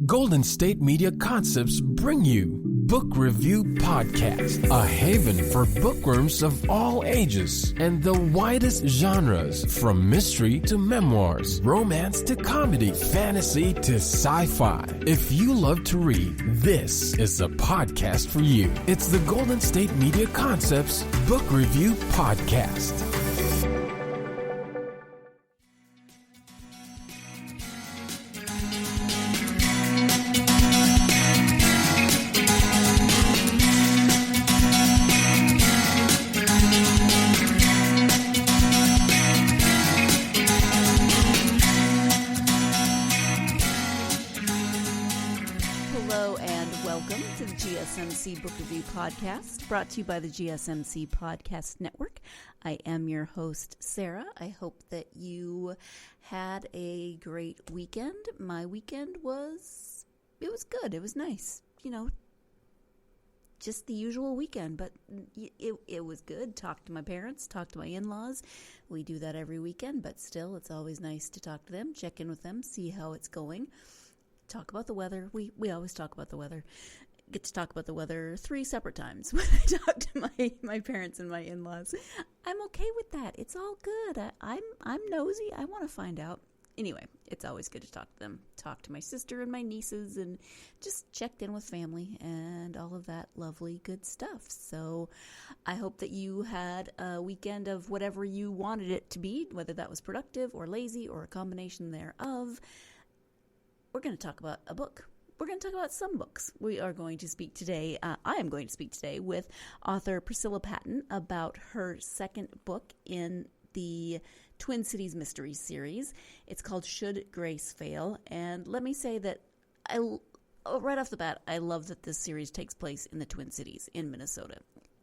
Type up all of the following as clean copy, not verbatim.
Golden State Media Concepts bring you Book Review Podcast, a haven for bookworms of all ages and the widest genres, from mystery to memoirs, romance to comedy, fantasy to sci-fi. If you love to read, this is the podcast for you. It's the Golden State Media Concepts Book Review Podcast. GSMC Book Review Podcast, brought to you by the GSMC Podcast Network. I am your host, Sarah. I hope that you had a great weekend. My weekend was good. It was nice. You know, just the usual weekend, but it was good. Talked to my parents, talked to my in-laws. We do that every weekend, but still, it's always nice to talk to them, check in with them, see how it's going. Talk about the weather. We always talk about the weather. Get to talk about the weather 3 separate times when I talk to my parents and my in-laws. I'm okay with that. It's all good. I'm nosy. I want to find out. Anyway, it's always good to talk to them. Talk to my sister and my nieces and just checked in with family and all of that lovely good stuff. So I hope that you had a weekend of whatever you wanted it to be, whether that was productive or lazy or a combination thereof. We're going to talk about a book. We're going to talk about some books. We are going to speak today, I am going to speak today with author Priscilla Paton about her second book in the Twin Cities Mysteries series. It's called Should Grace Fail? And let me say that right off the bat, I love that this series takes place in the Twin Cities in Minnesota.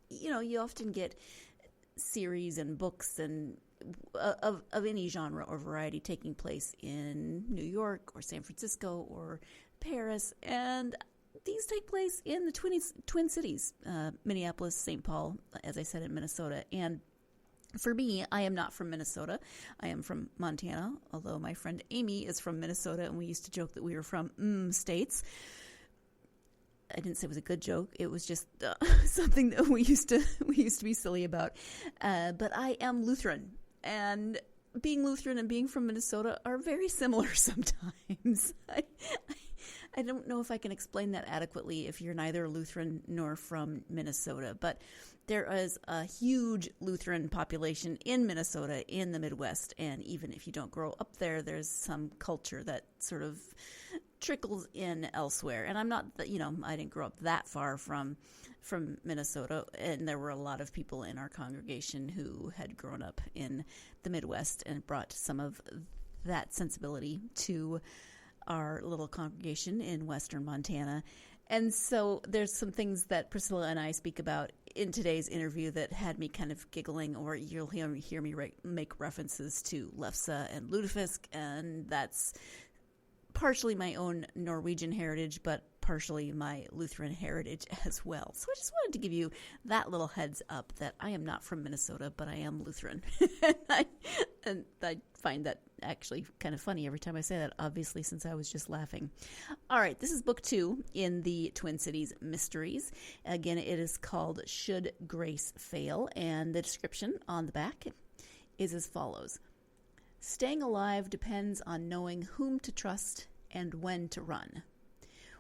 You know, you often get series and books and of any genre or variety taking place in New York or San Francisco or Paris, and these take place in the Twin Cities, Minneapolis, St. Paul, as I said, in Minnesota. And for me, I am not from Minnesota. I am from Montana, although my friend Amy is from Minnesota, and we used to joke that we were from states. I didn't say it was a good joke. It was just something that we used to be silly about. But I am Lutheran, and being Lutheran and being from Minnesota are very similar sometimes. I don't know if I can explain that adequately if you're neither Lutheran nor from Minnesota, but there is a huge Lutheran population in Minnesota, in the Midwest, and even if you don't grow up there, there's some culture that sort of trickles in elsewhere. And I'm not, I didn't grow up that far from Minnesota, and there were a lot of people in our congregation who had grown up in the Midwest and brought some of that sensibility to our little congregation in western Montana. And so there's some things that Priscilla and I speak about in today's interview that had me kind of giggling, or you'll hear me make references to Lefse and Lutefisk, and that's partially my own Norwegian heritage, but partially my Lutheran heritage as well. So I just wanted to give you that little heads up that I am not from Minnesota, but I am Lutheran. and I find that actually kind of funny every time I say that, obviously, since I was just laughing. All right, this is book 2 in the Twin Cities Mysteries. Again, it is called Should Grace Fail? And the description on the back is as follows. Staying alive depends on knowing whom to trust and when to run.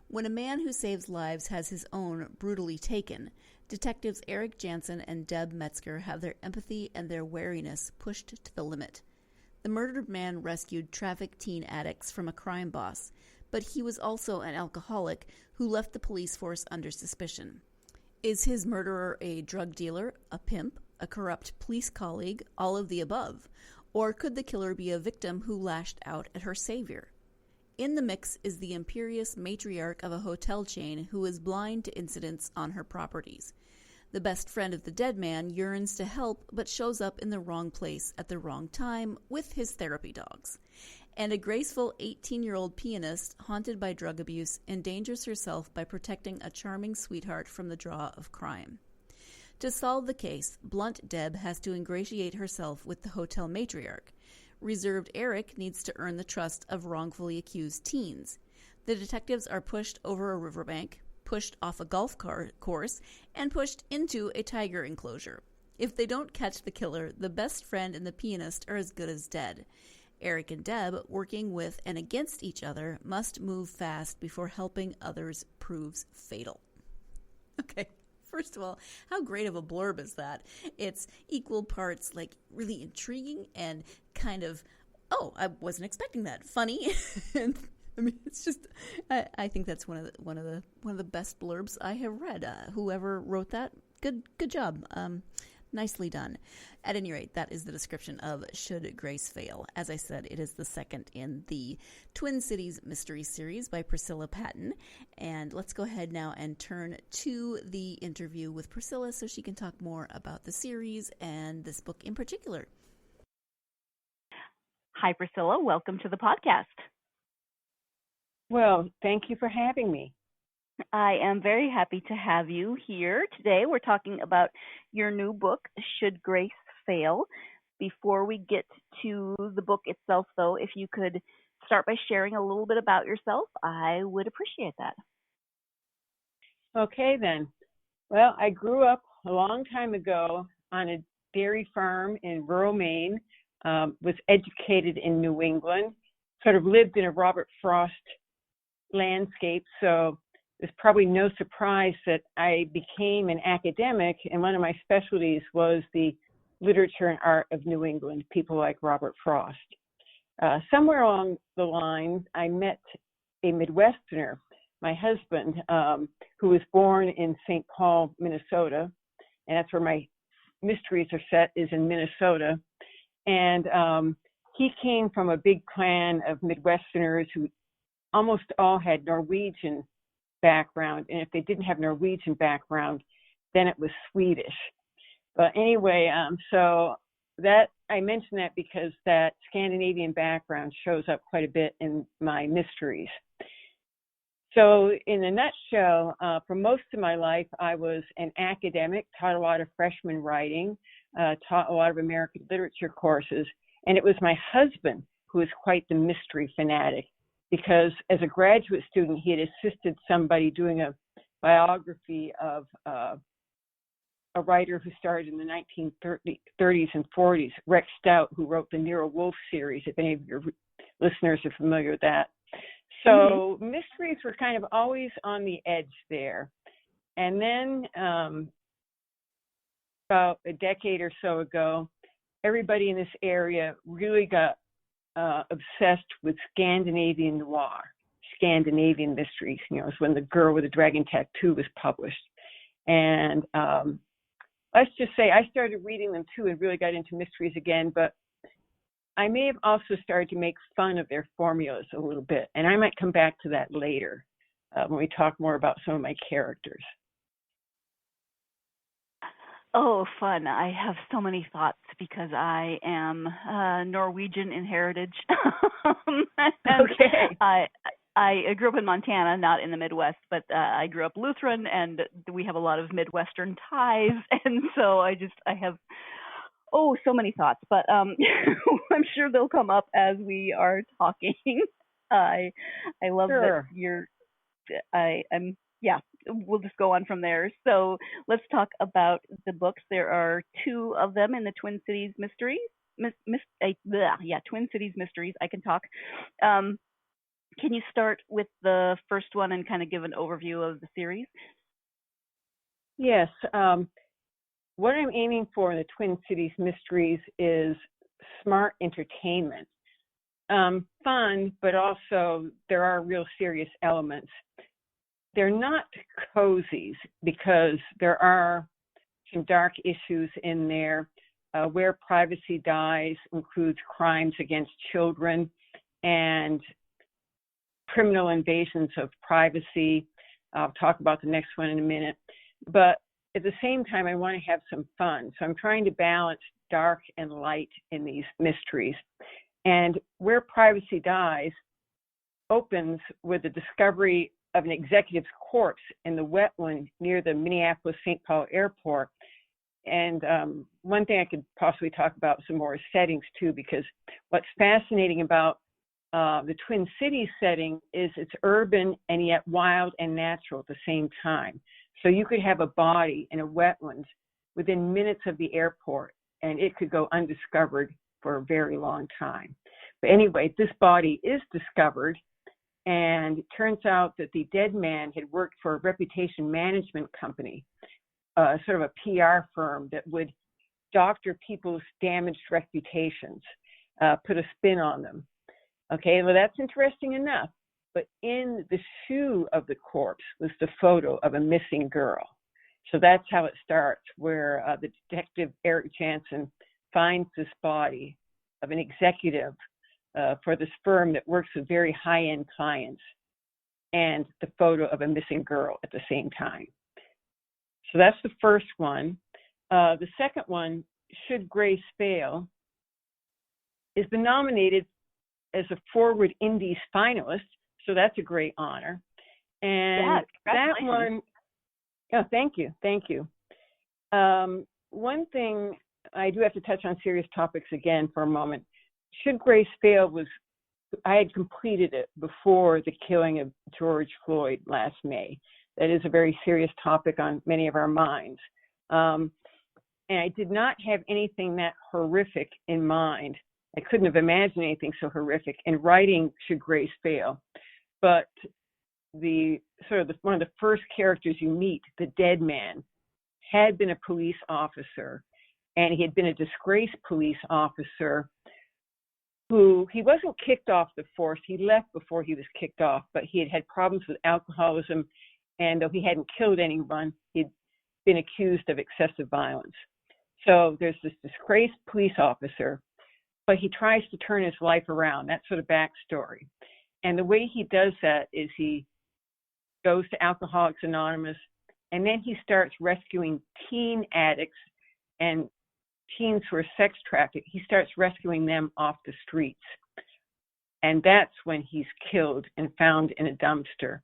When a man who saves lives has his own brutally taken, detectives Eric Jansen and Deb Metzger have their empathy and their wariness pushed to the limit. The murdered man rescued traffic teen addicts from a crime boss, but he was also an alcoholic who left the police force under suspicion. Is his murderer a drug dealer, a pimp, a corrupt police colleague, all of the above? Or could the killer be a victim who lashed out at her savior? In the mix is the imperious matriarch of a hotel chain who is blind to incidents on her properties. The best friend of the dead man yearns to help but shows up in the wrong place at the wrong time with his therapy dogs. And a graceful 18-year-old pianist haunted by drug abuse endangers herself by protecting a charming sweetheart from the draw of crime. To solve the case, blunt Deb has to ingratiate herself with the hotel matriarch. Reserved Eric needs to earn the trust of wrongfully accused teens. The detectives are pushed over a riverbank, pushed off a golf course, and pushed into a tiger enclosure. If they don't catch the killer, the best friend and the pianist are as good as dead. Eric and Deb, working with and against each other, must move fast before helping others proves fatal. Okay, first of all, how great of a blurb is that? It's equal parts like really intriguing and kind of, oh, I wasn't expecting that. Funny. And I mean, it's just, I think that's one of the best blurbs I have read. Whoever wrote that, good job. Nicely done. At any rate, that is the description of Should Grace Fail. As I said, it is the second in the Twin Cities Mystery Series by Priscilla Paton. And let's go ahead now and turn to the interview with Priscilla so she can talk more about the series and this book in particular. Hi, Priscilla. Welcome to the podcast. Well, thank you for having me. I am very happy to have you here today. We're talking about your new book, Should Grace Fail. Before we get to the book itself, though, if you could start by sharing a little bit about yourself, I would appreciate that. Okay, then. Well, I grew up a long time ago on a dairy farm in rural Maine, was educated in New England, sort of lived in a Robert Frost landscape, so it's probably no surprise that I became an academic, and one of my specialties was the literature and art of New England, people like Robert Frost. Somewhere along the line, I met a Midwesterner, my husband, who was born in St. Paul, Minnesota, and that's where my mysteries are set, is in Minnesota. And he came from a big clan of Midwesterners who almost all had Norwegian background, and if they didn't have Norwegian background, then it was Swedish. But anyway, so that I mention that because that Scandinavian background shows up quite a bit in my mysteries. So in a nutshell, for most of my life, I was an academic, taught a lot of freshman writing, taught a lot of American literature courses, and it was my husband who was quite the mystery fanatic, because as a graduate student, he had assisted somebody doing a biography of a writer who started in the 1930s and 40s, Rex Stout, who wrote the Nero Wolfe series, if any of your listeners are familiar with that. So mysteries were kind of always on the edge there. And then about a decade or so ago, everybody in this area really got obsessed with Scandinavian noir, Scandinavian mysteries. You know, it was when The Girl with the Dragon Tattoo was published. And let's just say I started reading them too and really got into mysteries again, but I may have also started to make fun of their formulas a little bit. And I might come back to that later when we talk more about some of my characters. Oh, fun. I have so many thoughts because I am Norwegian in heritage. Okay. I grew up in Montana, not in the Midwest, but I grew up Lutheran, and we have a lot of Midwestern ties. And so I have, so many thoughts, but I'm sure they'll come up as we are talking. I love Sure. that we'll just go on from there. So let's talk about the books. There are two of them in the Twin Cities Mysteries. Twin Cities Mysteries. I can talk. Can you start with the first one and kind of give an overview of the series? Yes. What I'm aiming for in the Twin Cities Mysteries is smart entertainment. Fun, but also there are real serious elements. They're not cozies because there are some dark issues in there. Where Privacy Dies includes crimes against children and criminal invasions of privacy. I'll talk about the next one in a minute. But at the same time, I want to have some fun. So I'm trying to balance dark and light in these mysteries. And Where Privacy Dies opens with the discovery of an executive's corpse in the wetland near the Minneapolis-St. Paul airport. And one thing I could possibly talk about some more is settings too, because what's fascinating about the Twin Cities setting is it's urban and yet wild and natural at the same time. So you could have a body in a wetland within minutes of the airport, and it could go undiscovered for a very long time. But anyway, this body is discovered, and it turns out that the dead man had worked for a reputation management company, sort of a PR firm that would doctor people's damaged reputations, put a spin on them. Okay, well, that's interesting enough. But in the shoe of the corpse was the photo of a missing girl. So that's how it starts, where the detective Eric Jansen finds this body of an executive for this firm that works with very high-end clients, and the photo of a missing girl at the same time. So that's the first one. The second one, Should Grace Fail, has been nominated as a Forward Indies finalist, so that's a great honor. And that one, oh, thank you. One thing, I do have to touch on serious topics again for a moment. Should Grace Fail I had completed it before the killing of George Floyd last May. That is a very serious topic on many of our minds. And I did not have anything that horrific in mind. I couldn't have imagined anything so horrific in writing Should Grace Fail. But one of the first characters you meet, the dead man, had been a police officer, and he had been a disgraced police officer who, he wasn't kicked off the force. He left before he was kicked off, but he had had problems with alcoholism, and though he hadn't killed anyone, he'd been accused of excessive violence. So there's this disgraced police officer, but he tries to turn his life around. That's sort of backstory. And the way he does that is he goes to Alcoholics Anonymous, and then he starts rescuing teen addicts and teens who are sex trafficked. He starts rescuing them off the streets. And that's when he's killed and found in a dumpster.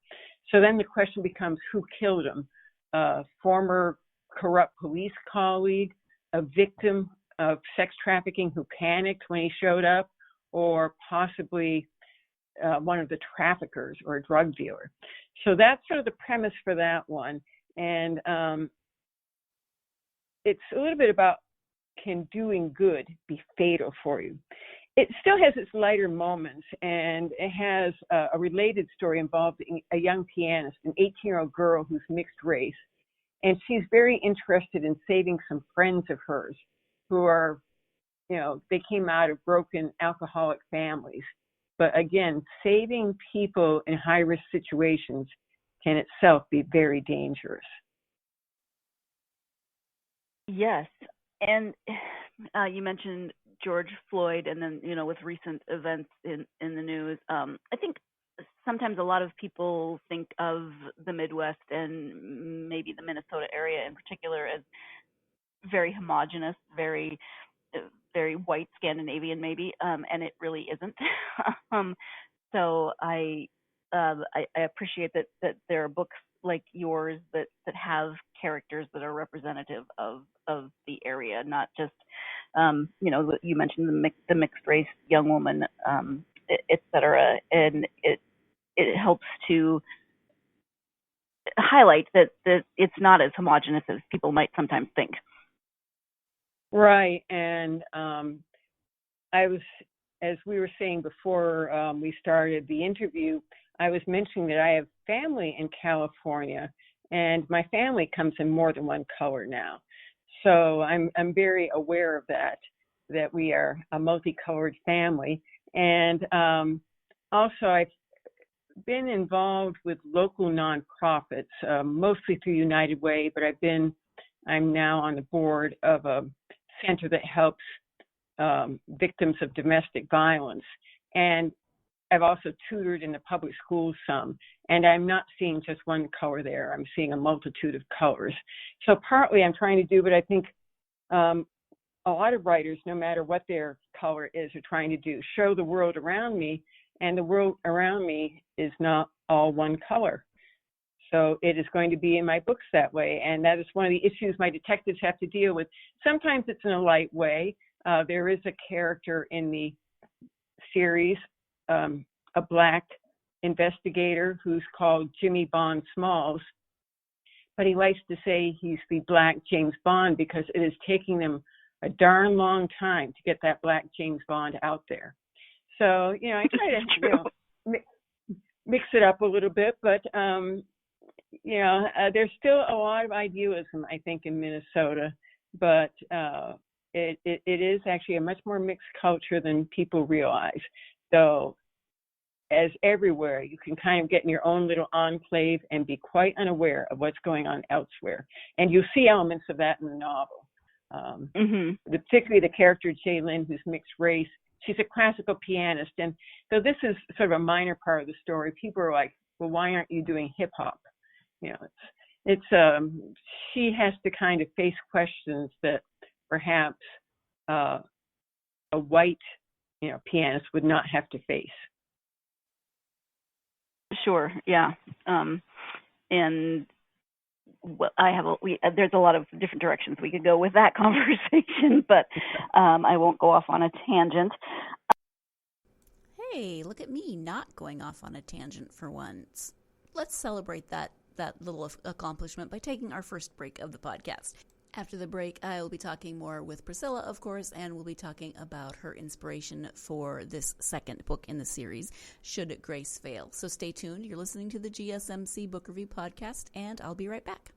So then the question becomes, who killed him? A former corrupt police colleague, a victim of sex trafficking who panicked when he showed up, or possibly one of the traffickers or a drug dealer. So that's sort of the premise for that one. And it's a little bit about, can doing good be fatal for you? It still has its lighter moments, and it has a related story involving a young pianist, an 18-year-old girl who's mixed race. And she's very interested in saving some friends of hers who are, they came out of broken alcoholic families. But again, saving people in high-risk situations can itself be very dangerous. Yes. And you mentioned George Floyd, and then, with recent events in the news, I think sometimes a lot of people think of the Midwest and maybe the Minnesota area in particular as very homogenous, very white Scandinavian maybe, and it really isn't. So I appreciate that there are books like yours that have characters that are representative of the area, not just you mentioned the mixed race young woman, et cetera, and it helps to highlight that it's not as homogenous as people might sometimes think. Right. And as we were saying before we started the interview, I was mentioning that I have family in California, and my family comes in more than one color now. So I'm very aware of that we are a multicolored family. And also I've been involved with local nonprofits, mostly through United Way, but I'm now on the board of a center that helps victims of domestic violence. And I've also tutored in the public schools some, and I'm not seeing just one color there. I'm seeing a multitude of colors. So partly I'm trying to do what I think a lot of writers, no matter what their color is, are trying to do, show the world around me, and the world around me is not all one color. So it is going to be in my books that way, and that is one of the issues my detectives have to deal with. Sometimes it's in a light way. There is a character in the series a black investigator who's called Jimmy Bond Smalls, but he likes to say he's the black James Bond because it is taking them a darn long time to get that black James Bond out there. So, I try to mix it up a little bit, but there's still a lot of idealism, I think, in Minnesota, but it is actually a much more mixed culture than people realize. So, as everywhere, you can kind of get in your own little enclave and be quite unaware of what's going on elsewhere. And you see elements of that in the novel. Particularly the character Jaylyn, who's mixed race. She's a classical pianist. And so this is sort of a minor part of the story. People are like, well, why aren't you doing hip hop? She has to kind of face questions that perhaps a white, pianist would not have to face. Sure. Yeah. And there's a lot of different directions we could go with that conversation, but I won't go off on a tangent. Hey, look at me not going off on a tangent for once. Let's celebrate that little accomplishment by taking our first break of the podcast. After the break, I will be talking more with Priscilla, of course, and we'll be talking about her inspiration for this second book in the series, Should Grace Fail? So stay tuned. You're listening to the GSMC Book Review Podcast, and I'll be right back.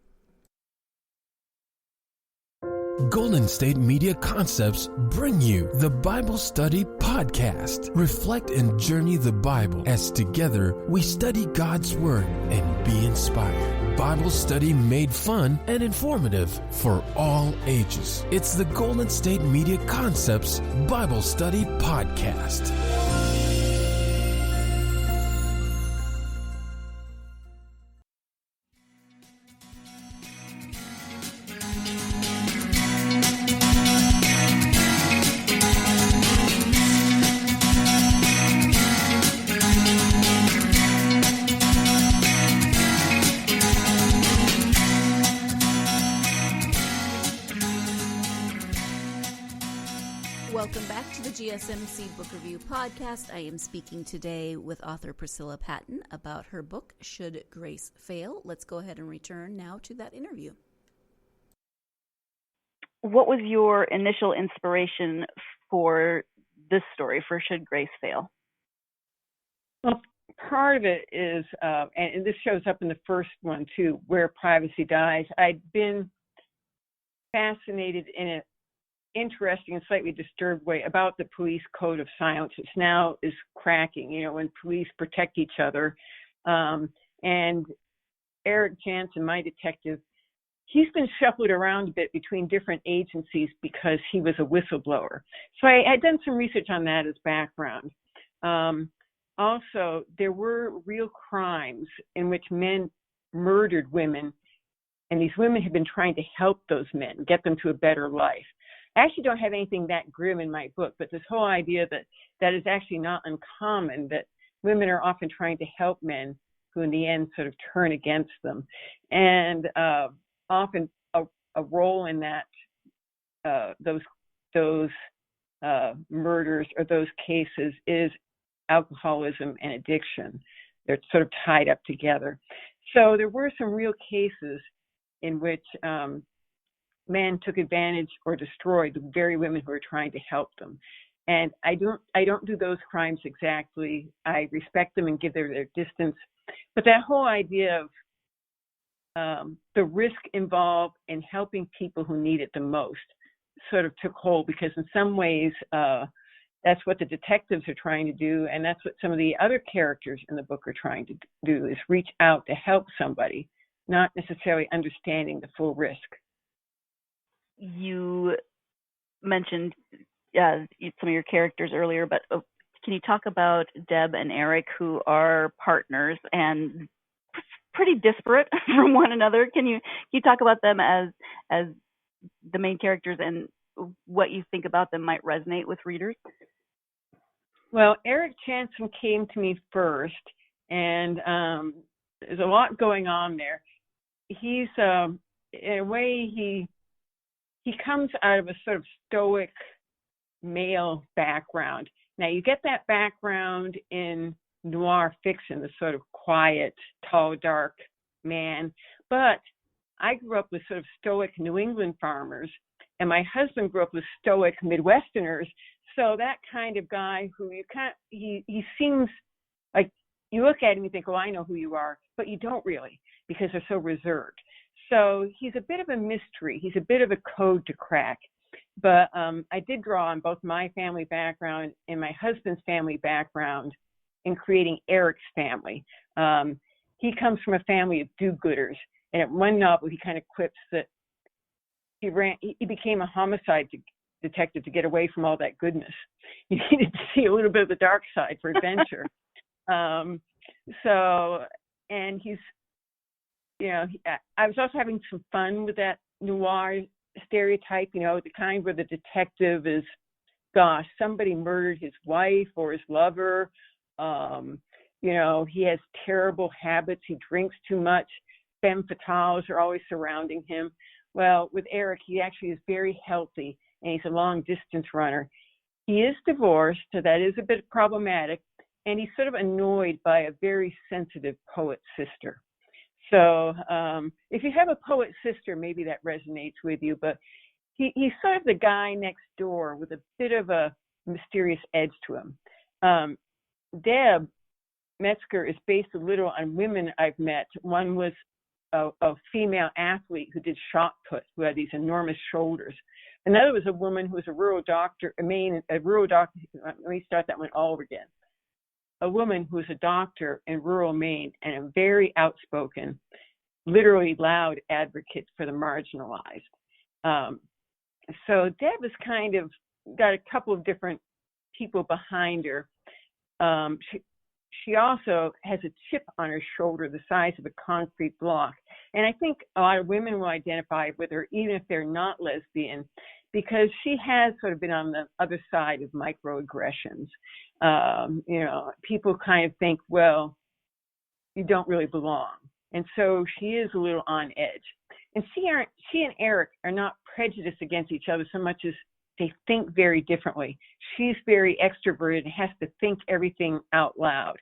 Golden State Media Concepts bring you the Bible Study Podcast. Reflect and journey the Bible as together we study God's Word and be inspired. Bible study made fun and informative for all ages. It's the Golden State Media Concepts Bible Study Podcast. Welcome back to the GSMC Book Review Podcast. I am speaking today with author Priscilla Paton about her book, Should Grace Fail? Let's go ahead and return now to that interview. What was your initial inspiration for this story, for Should Grace Fail? Well, part of it is, and this shows up in the first one too, Where Privacy Dies. I'd been fascinated in an interesting and slightly disturbed way about the police code of silence, which now is cracking, when police protect each other. And Eric Jansen, my detective, he's been shuffled around a bit between different agencies because he was a whistleblower. So I had done some research on that as background. Also, there were real crimes in which men murdered women, and these women have been trying to help those men, get them to a better life. I actually don't have anything that grim in my book, but this whole idea that is actually not uncommon, that women are often trying to help men who in the end sort of turn against them. And often a role in that, those murders or those cases is alcoholism and addiction. They're sort of tied up together. So there were some real cases in which men took advantage or destroyed the very women who were trying to help them. And I don't do those crimes exactly. I respect them and give their distance. But that whole idea of the risk involved in helping people who need it the most sort of took hold, because in some ways that's what the detectives are trying to do, and that's what some of the other characters in the book are trying to do, is reach out to help somebody, not necessarily understanding the full risk. You mentioned some of your characters earlier, but can you talk about Deb and Eric, who are partners and pretty disparate from one another? Can you talk about them as the main characters and what you think about them might resonate with readers? Well, Eric Jansen came to me first, and there's a lot going on there. He's in a way he comes out of a sort of stoic male background. Now, you get that background in noir fiction, the sort of quiet, tall, dark man. But I grew up with sort of stoic New England farmers, and my husband grew up with stoic Midwesterners. So that kind of guy who he seems like, you look at him and you think, oh, I know who you are, but you don't really, because they're so reserved. So he's a bit of a mystery. He's a bit of a code to crack. But I did draw on both my family background and my husband's family background in creating Eric's family. He comes from a family of do-gooders. And at one novel, he kind of quips that he became a homicide detective to get away from all that goodness. He needed to see a little bit of the dark side for adventure. And he's, I was also having some fun with that noir stereotype, the kind where the detective is, gosh, somebody murdered his wife or his lover. He has terrible habits. He drinks too much. Femme fatales are always surrounding him. Well, with Eric, he actually is very healthy, and he's a long-distance runner. He is divorced, so that is a bit problematic, and he's sort of annoyed by a very sensitive poet sister. So if you have a poet sister, maybe that resonates with you, but he's sort of the guy next door with a bit of a mysterious edge to him. Deb Metzger is based a little on women I've met. One was a female athlete who did shot put, who had these enormous shoulders. Another was a woman who was a rural doctor. Let me start that one all over again. A woman who was a doctor in rural Maine and a very outspoken, literally loud advocate for the marginalized. So Deb has kind of got a couple of different people behind her. She also has a chip on her shoulder the size of a concrete block. And I think a lot of women will identify with her, even if they're not lesbian, because she has sort of been on the other side of microaggressions. People kind of think, well, you don't really belong. And so she is a little on edge. And she and Eric are not prejudiced against each other so much as they think very differently. She's very extroverted and has to think everything out loud.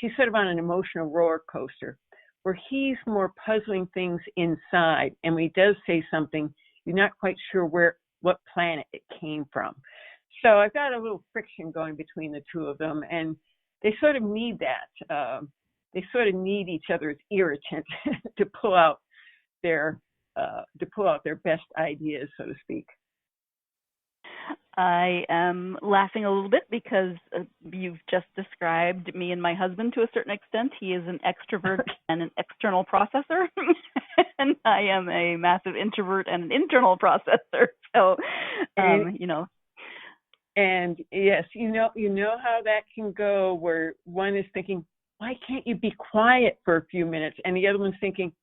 She's sort of on an emotional roller coaster, where he's more puzzling things inside. And when he does say something, you're not quite sure what planet it came from. So I've got a little friction going between the two of them, and they sort of need that. They sort of need each other's irritant to pull out their best ideas, so to speak. I am laughing a little bit because you've just described me and my husband to a certain extent. He is an extrovert and an external processor, and I am a massive introvert and an internal processor. So, And yes, you know how that can go, where one is thinking, why can't you be quiet for a few minutes? And the other one's thinking,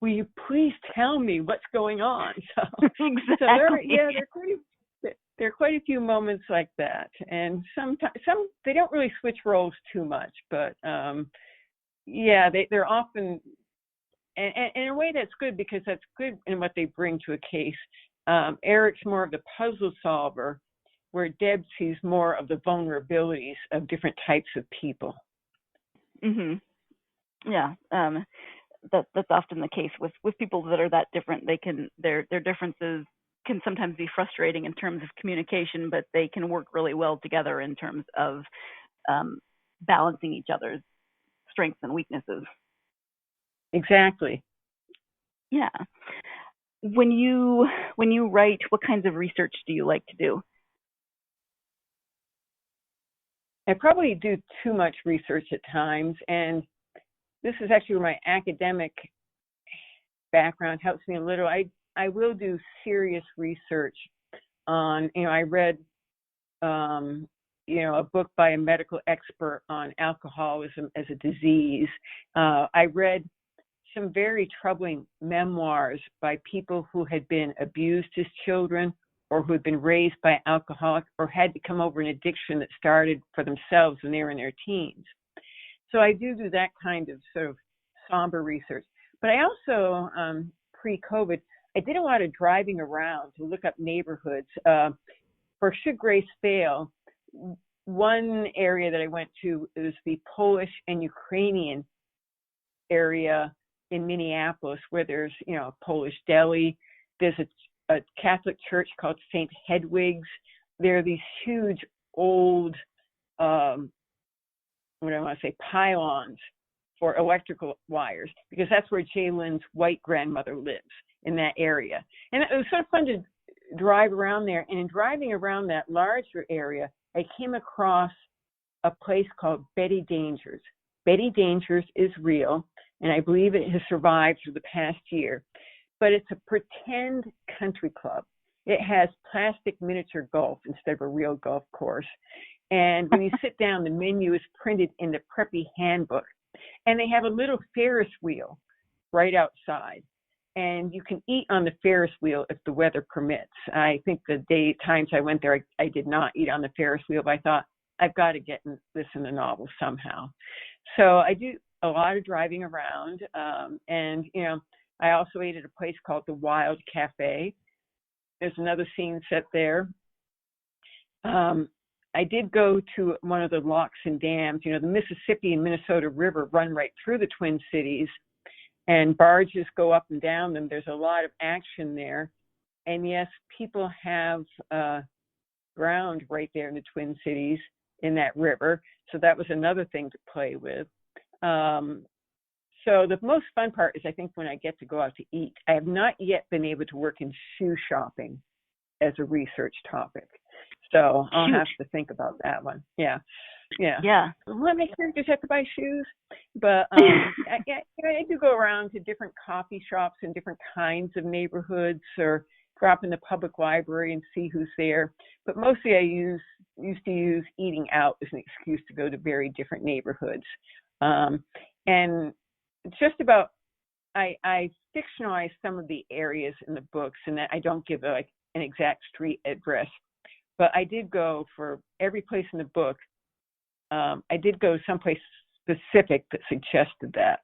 will you please tell me what's going on? So, exactly. There are quite a few moments like that, and sometimes they don't really switch roles too much, but they're often, and in a way that's good, because that's good in what they bring to a case. Eric's more of the puzzle solver, where Deb sees more of the vulnerabilities of different types of people. Mm-hmm. Yeah, that's often the case with people that are that different. Their differences can sometimes be frustrating in terms of communication, but they can work really well together in terms of balancing each other's strengths and weaknesses. Exactly. Yeah. When you write, what kinds of research do you like to do? I probably do too much research at times, and this is actually where my academic background helps me a little. I will do serious research on, I read, a book by a medical expert on alcoholism as a disease. I read some very troubling memoirs by people who had been abused as children, or who had been raised by alcoholics, or had to come over an addiction that started for themselves when they were in their teens. So I do that kind of sort of somber research. But I also, pre-COVID, I did a lot of driving around to look up neighborhoods. For Should Grace Fail, one area that I went to is the Polish and Ukrainian area in Minneapolis, where there's, a Polish deli. There's a Catholic church called St. Hedwig's. There are these huge old, pylons for electrical wires, because that's where Jalen's white grandmother lives, in that area. And it was sort of fun to drive around there. And in driving around that larger area, I came across a place called Betty Dangers. Betty Dangers is real, and I believe it has survived for the past year. But it's a pretend country club. It has plastic miniature golf instead of a real golf course. And when you sit down, the menu is printed in the preppy handbook. And they have a little Ferris wheel right outside. And you can eat on the Ferris wheel if the weather permits. I think the times I went there, I did not eat on the Ferris wheel, but I thought, I've got to get this in the novel somehow. So I do a lot of driving around. And I also ate at a place called the Wild Cafe. There's another scene set there. I did go to one of the locks and dams. The Mississippi and Minnesota River run right through the Twin Cities, and barges go up and down them. There's a lot of action there. And yes, people have ground right there in the Twin Cities in that river. So that was another thing to play with. So the most fun part is, I think, when I get to go out to eat. I have not yet been able to work in shoe shopping as a research topic. So I'll have to think about that one. Yeah. Well, my characters have to buy shoes, but I do go around to different coffee shops in different kinds of neighborhoods, or drop in the public library and see who's there. But mostly I used to use eating out as an excuse to go to very different neighborhoods. And just about, I fictionalize some of the areas in the books, and that I don't give an exact street address. But I did go for every place in the book. I did go someplace specific that suggested that.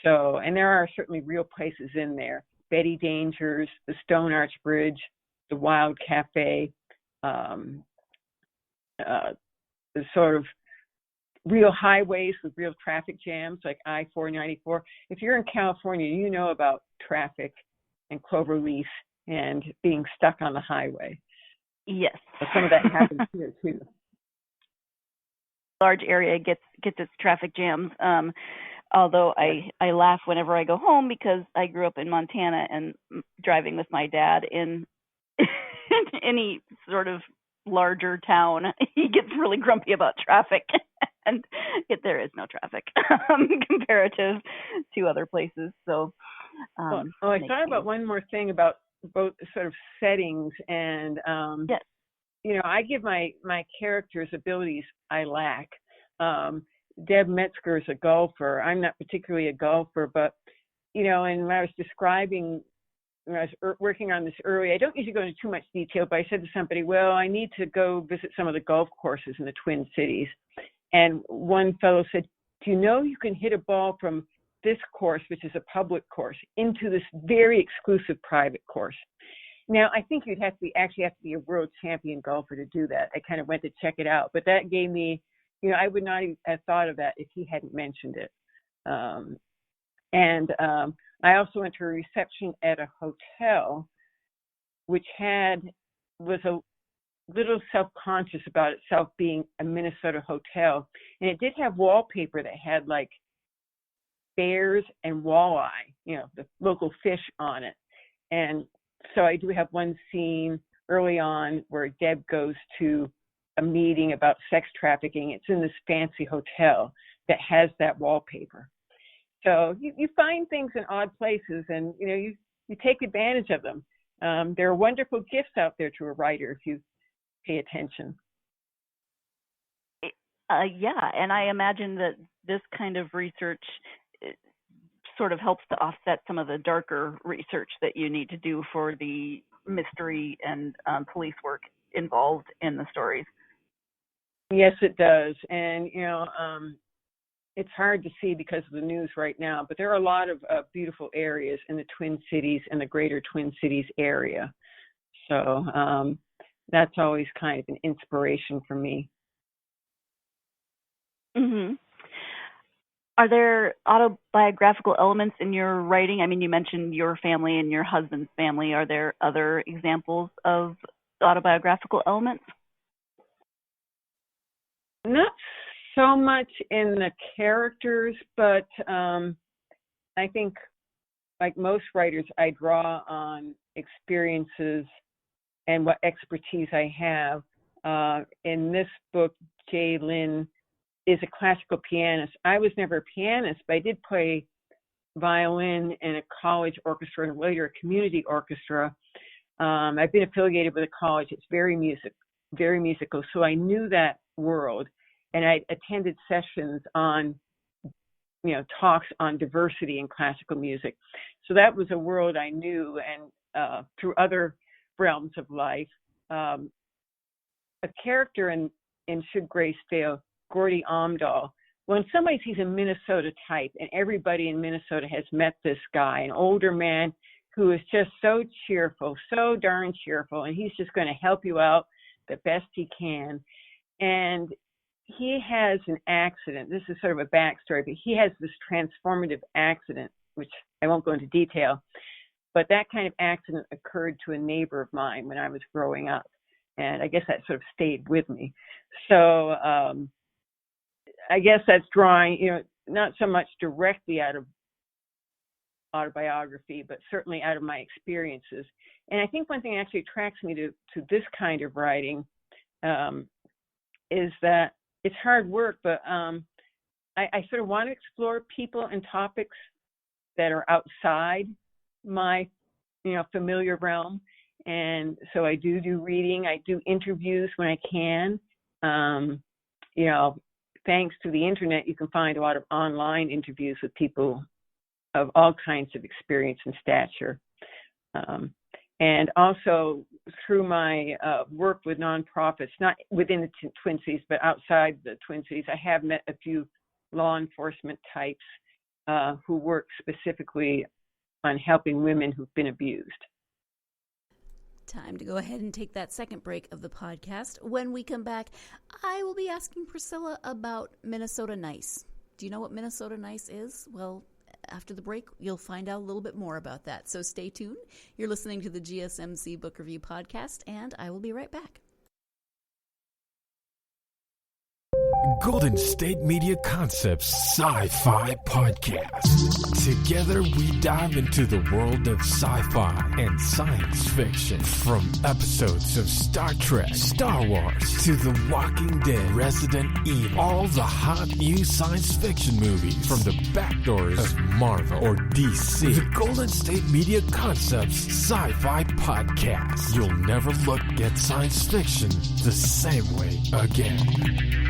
So, and there are certainly real places in there. Betty Dangers, the Stone Arch Bridge, the Wild Cafe, the sort of real highways with real traffic jams like I-494. If you're in California, you know about traffic and cloverleaf and being stuck on the highway. Yes. But some of that happens here too. Large area gets its traffic jams. Although I laugh whenever I go home, because I grew up in Montana, and driving with my dad in any sort of larger town, he gets really grumpy about traffic. And there is no traffic comparative to other places. So, I thought about one more thing about both sort of settings and, yes. I give my characters abilities I lack. Deb Metzger is a golfer. I'm not particularly a golfer, but, and when I was describing, when I was working on this early, I don't usually go into too much detail, but I said to somebody, well, I need to go visit some of the golf courses in the Twin Cities. And one fellow said, do you know you can hit a ball from this course, which is a public course, into this very exclusive private course? Now, I think you'd have to be a world champion golfer to do that. I kind of went to check it out, but that gave me, I would not have thought of that if he hadn't mentioned it. And I also went to a reception at a hotel, which was a little self-conscious about itself being a Minnesota hotel. And it did have wallpaper that had like bears and walleye, the local fish on it. And so I do have one scene early on where Deb goes to a meeting about sex trafficking. It's in this fancy hotel that has that wallpaper. So you find things in odd places, and you take advantage of them. There are wonderful gifts out there to a writer if you pay attention. Yeah, and I imagine that this kind of research sort of helps to offset some of the darker research that you need to do for the mystery and police work involved in the stories. Yes, it does. And, it's hard to see because of the news right now, but there are a lot of beautiful areas in the Twin Cities and the greater Twin Cities area. So that's always kind of an inspiration for me. Mm-hmm. Are there autobiographical elements in your writing? I mean, you mentioned your family and your husband's family. Are there other examples of autobiographical elements? Not so much in the characters, but I think, like most writers, I draw on experiences and what expertise I have. In this book, Jay Lynn is a classical pianist. I was never a pianist, but I did play violin in a college orchestra and later a community orchestra. I've been affiliated with a college. It's very musical. So I knew that world, and I attended sessions on, talks on diversity in classical music. So that was a world I knew, and through other realms of life. A character in Should Grace Fail, Gordy Amdahl. Well, in some ways, he's a Minnesota type, and everybody in Minnesota has met this guy, an older man who is just so cheerful, so darn cheerful, and he's just going to help you out the best he can. And he has an accident. This is sort of a backstory, but he has this transformative accident, which I won't go into detail, but that kind of accident occurred to a neighbor of mine when I was growing up, and I guess that sort of stayed with me. So I guess that's drawing, not so much directly out of autobiography, but certainly out of my experiences. And I think one thing that actually attracts me to this kind of writing is that it's hard work, but I sort of want to explore people and topics that are outside my, familiar realm. And so I do reading. I do interviews when I can. Thanks to the internet, you can find a lot of online interviews with people of all kinds of experience and stature. And also through my work with nonprofits, not within the Twin Cities, but outside the Twin Cities, I have met a few law enforcement types who work specifically on helping women who've been abused. Time to go ahead and take that second break of the podcast. When we come back, I will be asking Priscilla about Minnesota Nice. Do you know what Minnesota Nice is? Well, after the break, you'll find out a little bit more about that. So stay tuned. You're listening to the GSMC Book Review Podcast, and I will be right back. Golden State Media Concepts Sci-Fi Podcast. Together we dive into the world of sci-fi and science fiction. From episodes of Star Trek, Star Wars, to The Walking Dead, Resident Evil, all the hot new science fiction movies from the backdoors of Marvel or DC. The Golden State Media Concepts Sci-Fi Podcast. You'll never look at science fiction the same way again.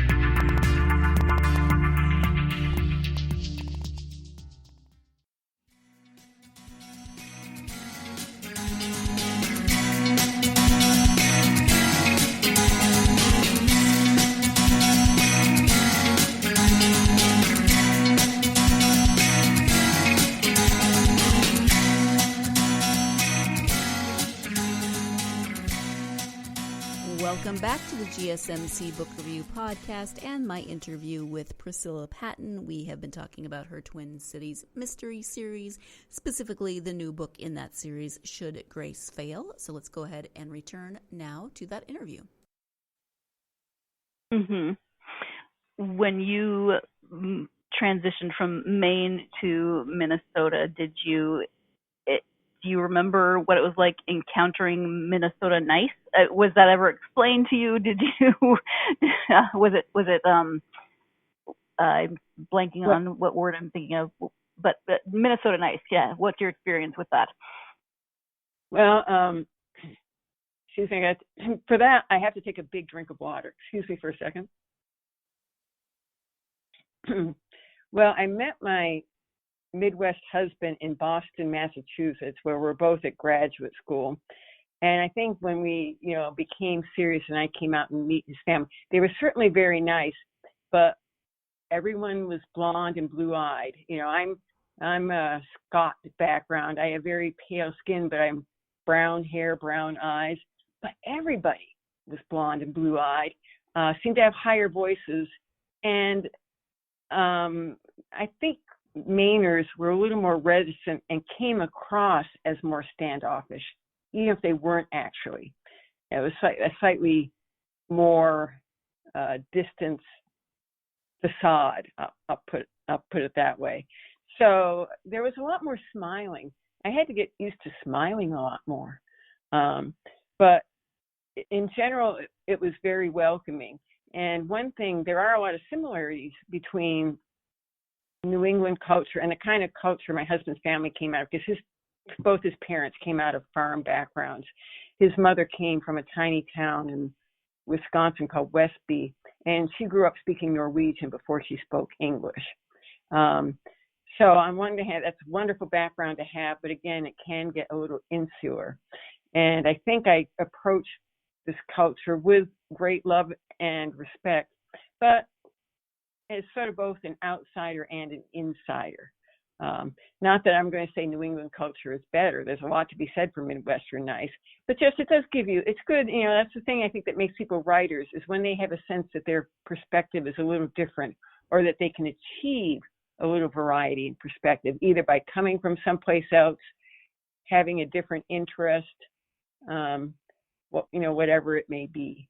Welcome back to the GSMC Book Review Podcast and my interview with Priscilla Paton. We have been talking about her Twin Cities mystery series, specifically the new book in that series, Should Grace Fail? So let's go ahead and return now to that interview. Mm-hmm. When you transitioned from Maine to Minnesota, do you remember what it was like encountering Minnesota Nice? Was that ever explained to you? Did you? Was it? I'm blanking on what word I'm thinking of. But Minnesota Nice, yeah. What's your experience with that? Well, excuse me. For that, I have to take a big drink of water. Excuse me for a second. Well, I met my Midwest husband in Boston, Massachusetts, where we're both at graduate school. And I think when we, became serious and I came out and meet his family, they were certainly very nice, but everyone was blonde and blue-eyed. I'm a Scot background. I have very pale skin, but I'm brown hair, brown eyes. But everybody was blonde and blue-eyed, seemed to have higher voices. And I think Mainers were a little more reticent and came across as more standoffish, even if they weren't actually. It was a slightly more distance facade. I'll put it that way. So there was a lot more smiling. I had to get used to smiling a lot more, but in general, it was very welcoming. And one thing, there are a lot of similarities between New England culture and the kind of culture my husband's family came out of, because both his parents came out of farm backgrounds. His mother came from a tiny town in Wisconsin called Westby, and she grew up speaking Norwegian before she spoke English. So on one hand, that's a wonderful background to have, but again, it can get a little insular. And I think I approached this culture with great love and respect, but as sort of both an outsider and an insider. Not that I'm going to say New England culture is better. There's a lot to be said for Midwestern nice, but just it does give you, it's good. You know, that's the thing I think that makes people writers, is when they have a sense that their perspective is a little different, or that they can achieve a little variety in perspective, either by coming from someplace else, having a different interest, whatever it may be.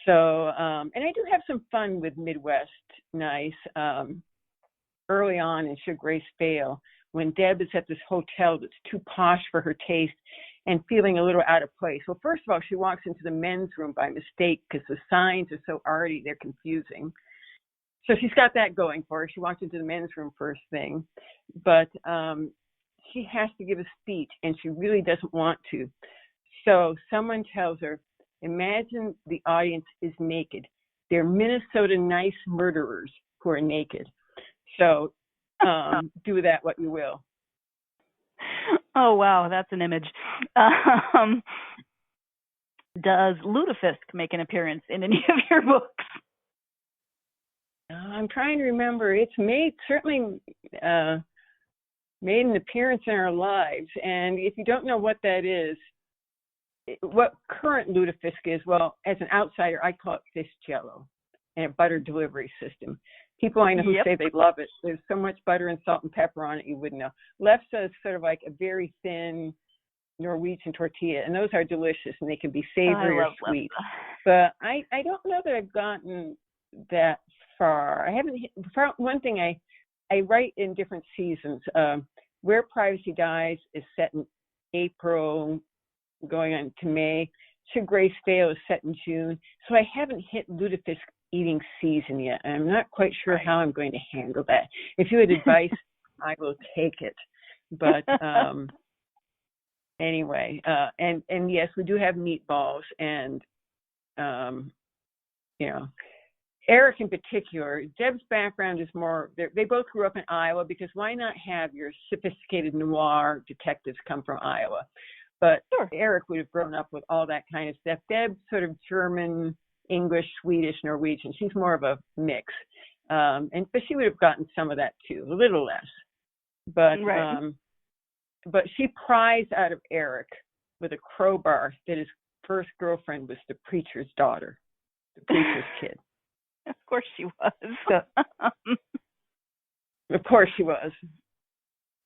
So, and I do have some fun with Midwest nice. Early on in Should Grace Fail, when Deb is at this hotel that's too posh for her taste and feeling a little out of place. Well, first of all, she walks into the men's room by mistake because the signs are so arty, they're confusing. So she's got that going for her. She walked into the men's room first thing, but she has to give a speech, and she really doesn't want to. So someone tells her, imagine the audience is naked. They're Minnesota nice murderers who are naked. So do with that what you will. Oh, wow, that's an image. Does lutefisk make an appearance in any of your books? I'm trying to remember. It's certainly made an appearance in our lives. And if you don't know what that is, what current lutefisk is, well, as an outsider, I call it fish jello and a butter delivery system. People I know who say they love it. There's so much butter and salt and pepper on it, you wouldn't know. Lefse is sort of like a very thin Norwegian tortilla, and those are delicious, and they can be savory or sweet. Lefse. But I don't know that I've gotten that far. I haven't. One thing I write in different seasons. Where Privacy Dies is set in April, going on to May. Should Grace Fail is set in June. So I haven't hit lutefisk eating season yet. I'm not quite sure how I'm going to handle that. If you had advice, I will take it. But anyway, and yes, we do have meatballs, and Eric in particular, Deb's background is more, they both grew up in Iowa, because why not have your sophisticated noir detectives come from Iowa? But sure. Eric would have grown up with all that kind of stuff. Deb's sort of German, English, Swedish, Norwegian. She's more of a mix. But she would have gotten some of that too, a little less. But right. But she pries out of Eric with a crowbar that his first girlfriend was the preacher's daughter, the preacher's kid. Of course she was. Of course she was.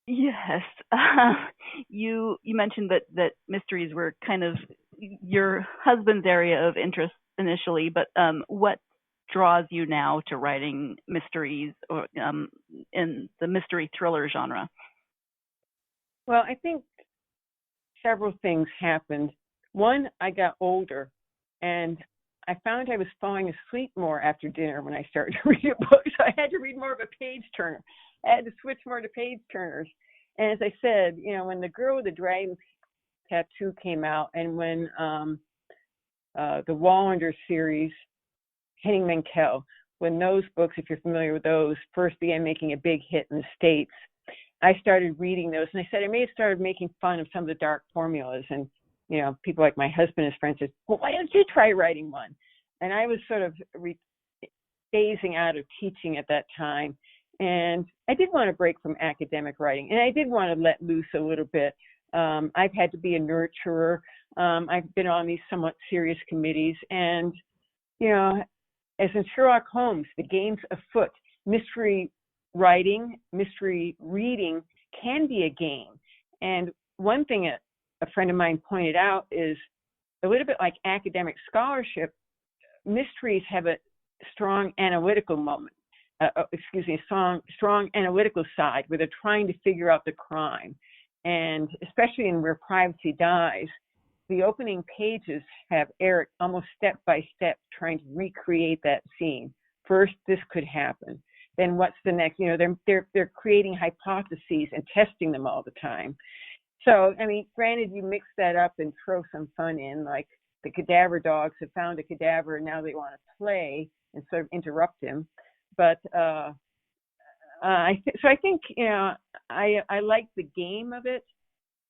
Yes. You mentioned that mysteries were kind of your husband's area of interest initially, but what draws you now to writing mysteries or in the mystery thriller genre? Well, I think several things happened. One, I got older, and I found I was falling asleep more after dinner when I started to read a book, so I had to read more of a page turner. I had to switch more to page turners. And as I said, when The Girl with the Dragon Tattoo came out, and when the Wallander series, Henning Mankell, when those books, if you're familiar with those, first began making a big hit in the States, I started reading those, and I said I may have started making fun of some of the dark formulas, and people like my husband and his friends said, well, why don't you try writing one? And I was sort of phasing out of teaching at that time, and I did want to break from academic writing, and I did want to let loose a little bit. I've had to be a nurturer. I've been on these somewhat serious committees, and as in Sherlock Holmes, the game's afoot. Mystery writing, mystery reading can be a game. And one thing a friend of mine pointed out is a little bit like academic scholarship, mysteries have a strong analytical moment, strong analytical side where they're trying to figure out the crime. And especially in Where Privacy Dies, the opening pages have Eric almost step by step trying to recreate that scene. First, this could happen. Then what's the next? You know, they're creating hypotheses and testing them all the time. So, I mean, granted, you mix that up and throw some fun in, like the cadaver dogs have found a cadaver and now they want to play and sort of interrupt him. But I think, you know, I like the game of it.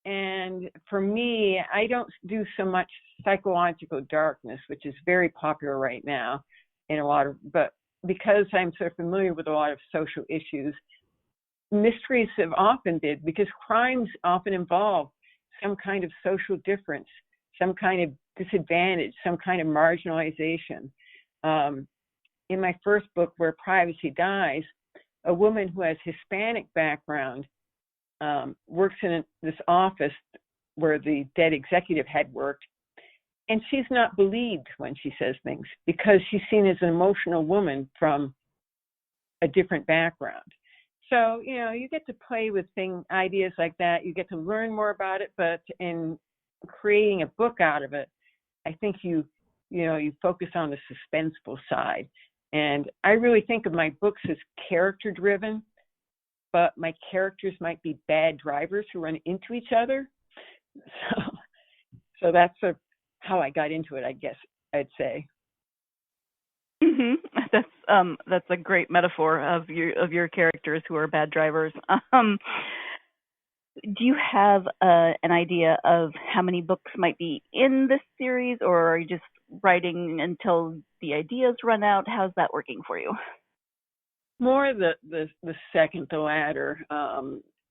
And for me, I don't do so much psychological darkness, which is very popular right now in a lot of, but because I'm so familiar with a lot of social issues, mysteries have often been, because crimes often involve some kind of social difference, some kind of disadvantage, some kind of marginalization. In my first book, Where Privacy Dies, a woman who has Hispanic background works in this office where the dead executive had worked, and she's not believed when she says things because she's seen as an emotional woman from a different background. So, you know, you get to play with ideas like that. You get to learn more about it, but in creating a book out of it, I think you focus on the suspenseful side. And I really think of my books as character driven, but my characters might be bad drivers who run into each other. So that's how I got into it, I guess I'd say. Mm-hmm. That's a great metaphor of your characters who are bad drivers. Do you have an idea of how many books might be in this series, or are you just writing until the ideas run out? How's that working for you? More the second, the latter,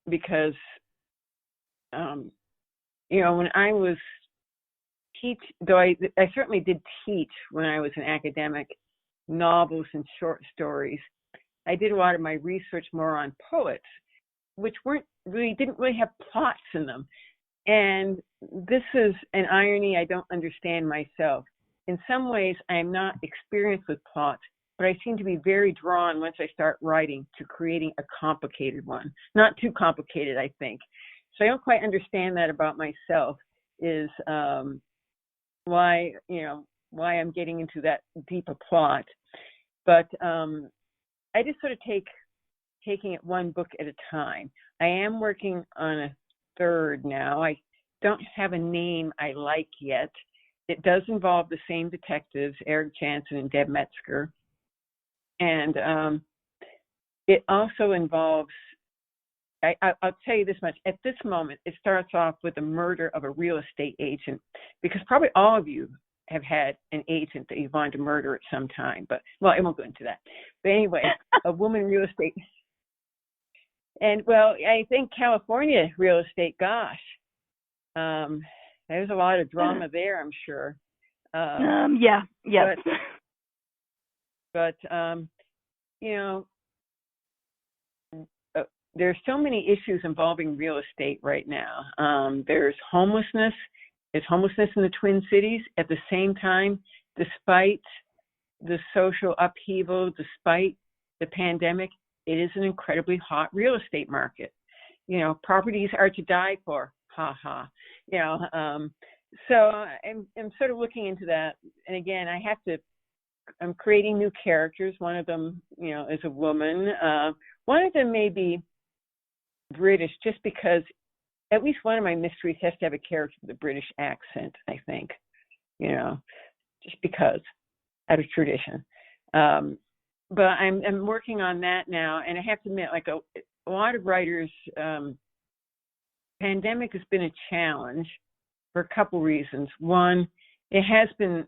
because you know, when I was though I certainly did teach when I was an academic, novels and short stories. I did a lot of my research more on poets, which didn't really have plots in them. And this is an irony I don't understand myself. In some ways, I am not experienced with plots, but I seem to be very drawn once I start writing to creating a complicated one. Not too complicated, I think. So I don't quite understand that about myself, is why I'm getting into that deep a plot. But I just sort of taking it one book at a time. I am working on a third now. I don't have a name I like yet. It does involve the same detectives, Eric Jansen and Deb Metzger. And it also involves, I'll tell you this much, at this moment, it starts off with the murder of a real estate agent, because probably all of you have had an agent that you wanted to murder at some time, but, well, I won't go into that. But anyway, a woman real estate, and, well, I think California real estate, gosh, there's a lot of drama there, I'm sure. Yeah. But you know, there's so many issues involving real estate right now. There's homelessness. There's homelessness in the Twin Cities. At the same time, despite the social upheaval, despite the pandemic, it is an incredibly hot real estate market. You know, properties are to die for. Ha ha. You know, so I'm sort of looking into that. And again, I'm creating new characters. One of them, you know, is a woman. One of them may be British, just because at least one of my mysteries has to have a character with a British accent, I think, you know, just because, out of tradition. But I'm working on that now, and I have to admit, like a lot of writers, pandemic has been a challenge for a couple reasons. One, it has been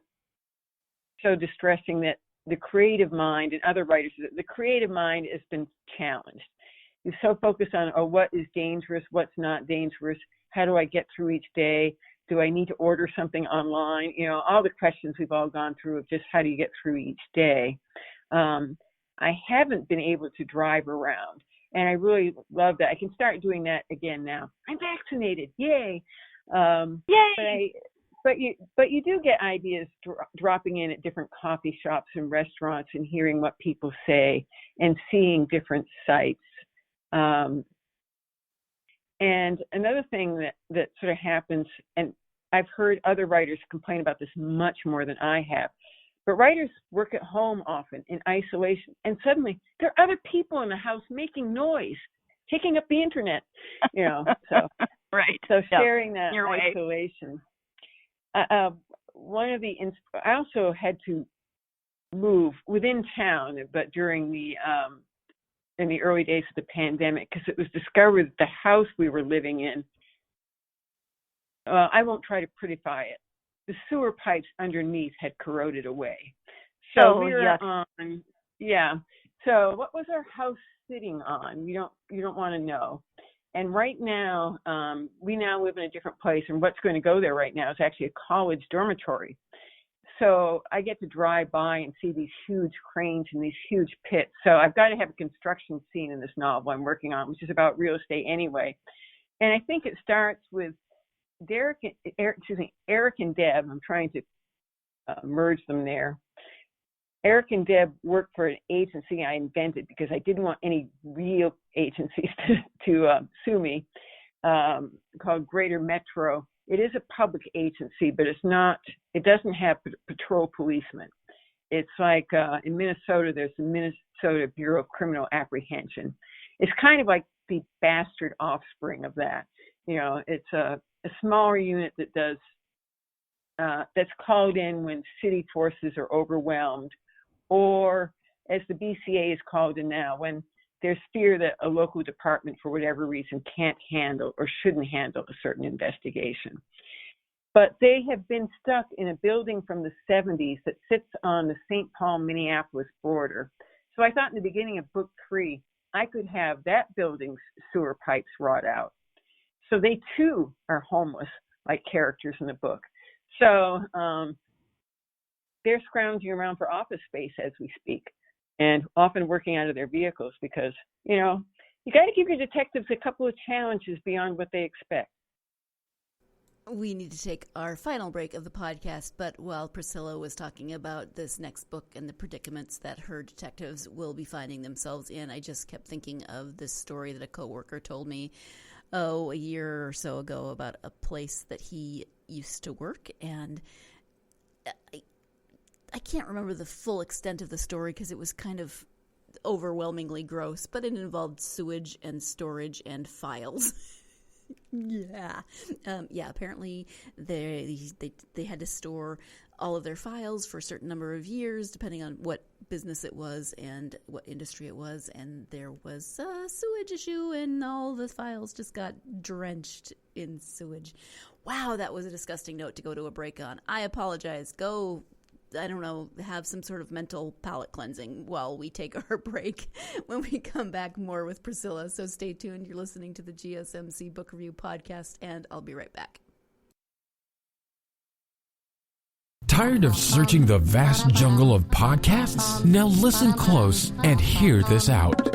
so distressing that the creative mind, and other writers, the creative mind has been challenged. You're so focused on, what is dangerous, what's not dangerous, how do I get through each day, do I need to order something online, you know, all the questions we've all gone through of just how do you get through each day. I haven't been able to drive around. And I really love that. I can start doing that again now. I'm vaccinated. Yay. Yay. But you do get ideas dropping in at different coffee shops and restaurants and hearing what people say and seeing different sites. And another thing that sort of happens, and I've heard other writers complain about this much more than I have, but writers work at home often in isolation, and suddenly there are other people in the house making noise, taking up the internet, so right. So sharing that isolation. I also had to move within town, but during in the early days of the pandemic, because it was discovered that the house we were living in, I won't try to prettify it, the sewer pipes underneath had corroded away. So we were on, so what was our house sitting on? You don't want to know. And right now, we now live in a different place, and what's going to go there right now is actually a college dormitory. So I get to drive by and see these huge cranes and these huge pits. So I've got to have a construction scene in this novel I'm working on, which is about real estate anyway. And I think it starts with Eric and Deb. I'm trying to merge them there. Eric and Deb worked for an agency I invented because I didn't want any real agencies to sue me, called Greater Metro. It is a public agency, but it doesn't have patrol policemen. It's like in Minnesota, there's the Minnesota Bureau of Criminal Apprehension. It's kind of like the bastard offspring of that. It's a smaller unit that does, that's called in when city forces are overwhelmed, or as the BCA is called in now, when there's fear that a local department, for whatever reason, can't handle or shouldn't handle a certain investigation. But they have been stuck in a building from the 70s that sits on the St. Paul-Minneapolis border. So I thought in the beginning of book 3, I could have that building's sewer pipes rot out. So they too are homeless, like characters in the book. So they're scrounging around for office space as we speak, and often working out of their vehicles because, you got to give your detectives a couple of challenges beyond what they expect. We need to take our final break of the podcast, but while Priscilla was talking about this next book and the predicaments that her detectives will be finding themselves in, I just kept thinking of this story that a coworker told me, a year or so ago, about a place that he used to work, and I can't remember the full extent of the story because it was kind of overwhelmingly gross, but it involved sewage and storage and files. Apparently they had to store all of their files for a certain number of years, depending on what business it was and what industry it was, and there was a sewage issue, and all the files just got drenched in sewage. Wow, that was a disgusting note to go to a break on. I apologize. Go, I don't know, have some sort of mental palate cleansing while we take our break. When we come back, more with Priscilla. So stay tuned. You're listening to the GSMC Book Review Podcast, and I'll be right back. Tired of searching the vast jungle of podcasts? Now listen close and hear this out.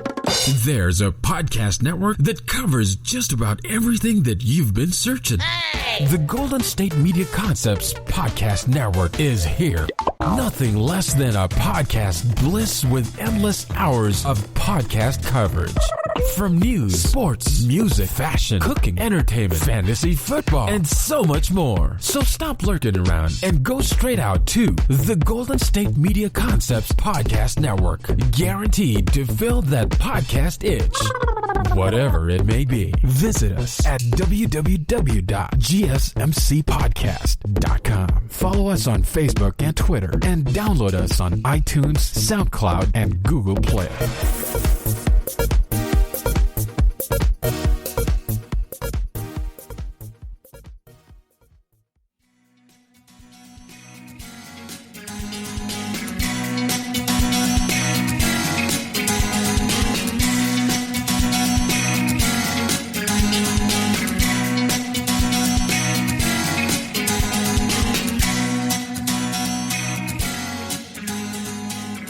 There's a podcast network that covers just about everything that you've been searching. Hey! The Golden State Media Concepts Podcast Network is here. Nothing less than a podcast bliss with endless hours of podcast coverage. From news, sports, music, fashion, cooking, entertainment, fantasy, football, and so much more. So stop lurking around and go straight out to the Golden State Media Concepts Podcast Network. Guaranteed to fill that podcast itch. Whatever it may be. Visit us at www.gsmcpodcast.com. Follow us on Facebook and Twitter, and download us on iTunes, SoundCloud, and Google Play.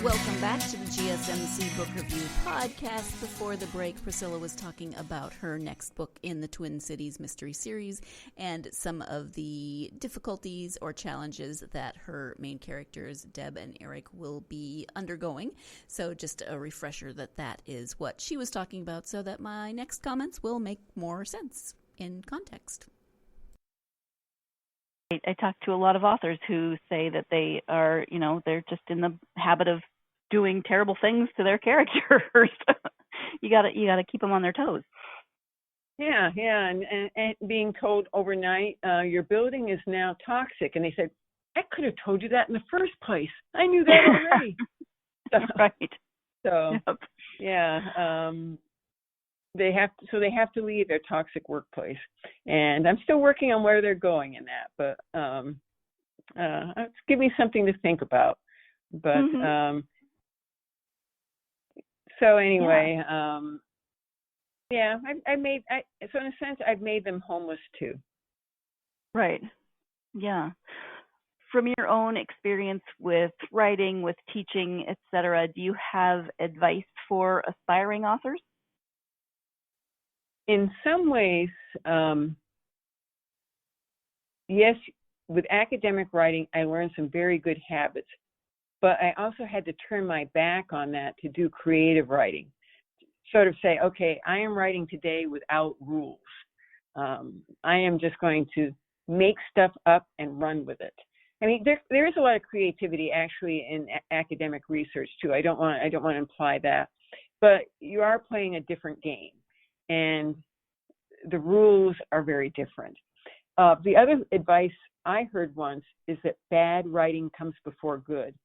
Welcome back to the GSMC podcast before the break, Priscilla was talking about her next book in the Twin Cities mystery series and some of the difficulties or challenges that her main characters, Deb and Eric, will be undergoing. So just a refresher that that is what she was talking about, so that my next comments will make more sense in context. I talk to a lot of authors who say that they are, they're just in the habit of doing terrible things to their characters. you gotta keep them on their toes. Yeah, and being told overnight, your building is now toxic, and they said, I could have told you that in the first place. I knew that already. Right. So, yep. Yeah. They have to leave their toxic workplace, and I'm still working on where they're going in that. But give me something to think about. But so anyway, so in a sense, I've made them homeless too. Right. Yeah. From your own experience with writing, with teaching, etc., do you have advice for aspiring authors? In some ways, yes, with academic writing, I learned some very good habits, but I also had to turn my back on that to do creative writing. Sort of say, okay, I am writing today without rules. I am just going to make stuff up and run with it. I mean, there is a lot of creativity actually in academic research too. I don't want to imply that, but you are playing a different game, and the rules are very different. The other advice I heard once is that bad writing comes before good.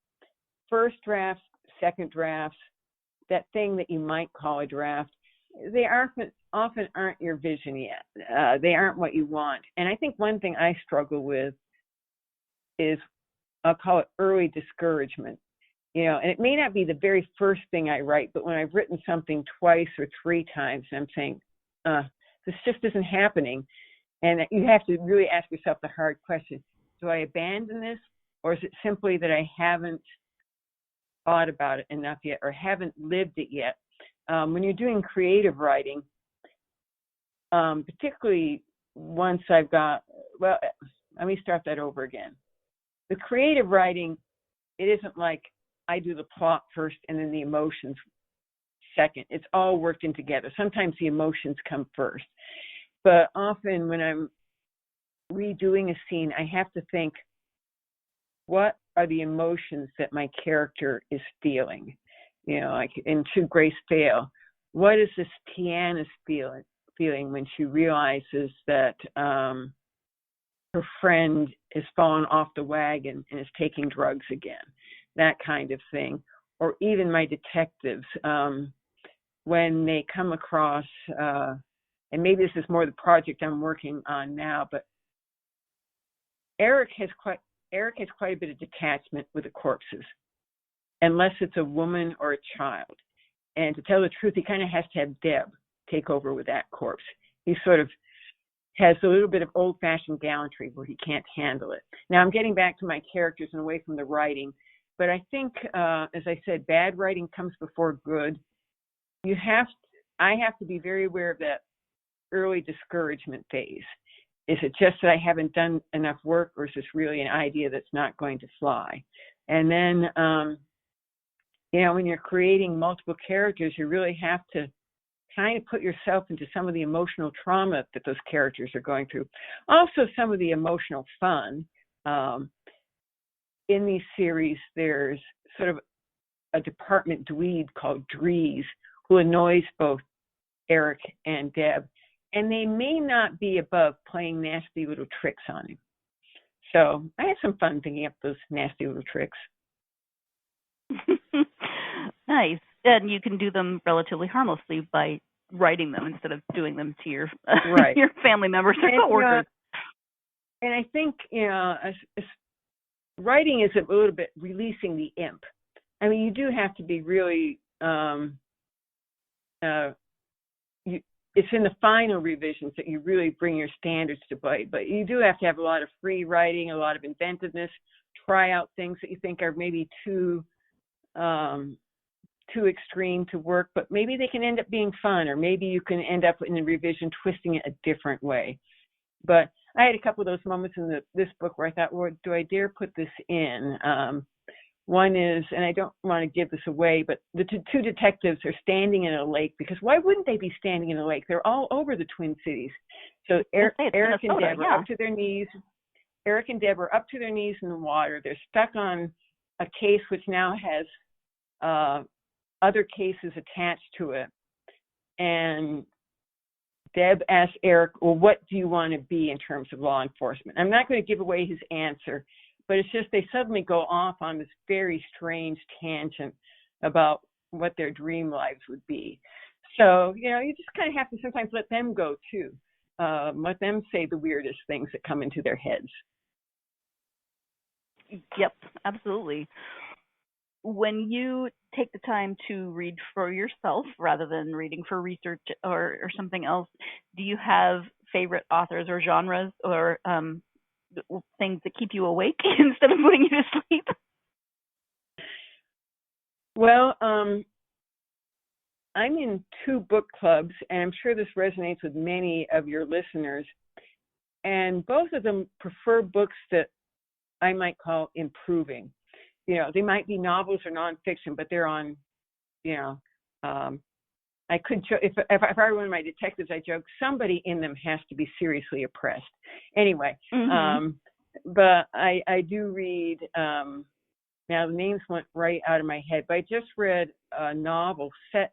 First drafts, second drafts, that thing that you might call a draft, they often aren't your vision yet. They aren't what you want. And I think one thing I struggle with is, I'll call it early discouragement. And it may not be the very first thing I write, but when I've written something twice or three times and I'm saying, this just isn't happening. And you have to really ask yourself the hard question, do I abandon this, or is it simply that I haven't thought about it enough yet or haven't lived it yet? When you're doing creative writing, particularly once let me start that over again. The creative writing, it isn't like I do the plot first and then the emotions second. It's all worked in together. Sometimes the emotions come first. But often when I'm redoing a scene, I have to think, what are the emotions that my character is feeling? Like in Should Grace Fail, what is this pianist feeling when she realizes that her friend is fallen off the wagon and is taking drugs again? That kind of thing. Or even my detectives, when they come across, and maybe this is more the project I'm working on now, but Eric has quite a bit of detachment with the corpses, unless it's a woman or a child. And to tell the truth, he kind of has to have Deb take over with that corpse. He sort of has a little bit of old-fashioned gallantry where he can't handle it. Now, I'm getting back to my characters and away from the writing, but I think, as I said, bad writing comes before good. I have to be very aware of that early discouragement phase. Is it just that I haven't done enough work, or is this really an idea that's not going to fly? And then, when you're creating multiple characters, you really have to kind of put yourself into some of the emotional trauma that those characters are going through. Also, some of the emotional fun. In these series, there's sort of a department dweeb called Dries who annoys both Eric and Deb. And they may not be above playing nasty little tricks on him. So I had some fun thinking up those nasty little tricks. Nice. And you can do them relatively harmlessly by writing them instead of doing them to your your family members or coworkers. And I think, writing is a little bit releasing the imp. I mean, you do have to be really it's in the final revisions that you really bring your standards to bite, but you do have to have a lot of free writing, a lot of inventiveness, try out things that you think are maybe too too extreme to work, but maybe they can end up being fun, or maybe you can end up in a revision twisting it a different way. But I had a couple of those moments in this book where I thought, well, do I dare put this in? One is, and I don't want to give this away, but the two detectives are standing in a lake, because why wouldn't they be standing in a lake? They're all over the Twin Cities. So Eric and Deb are up to their knees. Eric and Deb are up to their knees in the water. They're stuck on a case which now has other cases attached to it. And Deb asks Eric, well, what do you want to be in terms of law enforcement? I'm not going to give away his answer, but it's just they suddenly go off on this very strange tangent about what their dream lives would be. So, you just kind of have to sometimes let them go too. Let them say the weirdest things that come into their heads. Yep, absolutely. When you take the time to read for yourself rather than reading for research or something else, do you have favorite authors or genres or things that keep you awake instead of putting you to sleep? Well, I'm in 2 book clubs, and I'm sure this resonates with many of your listeners. And both of them prefer books that I might call improving. They might be novels or nonfiction, but they're on, I could, if I were one of my detectives, I joke, somebody in them has to be seriously oppressed. Anyway, but I do read, now the names went right out of my head, but I just read a novel set,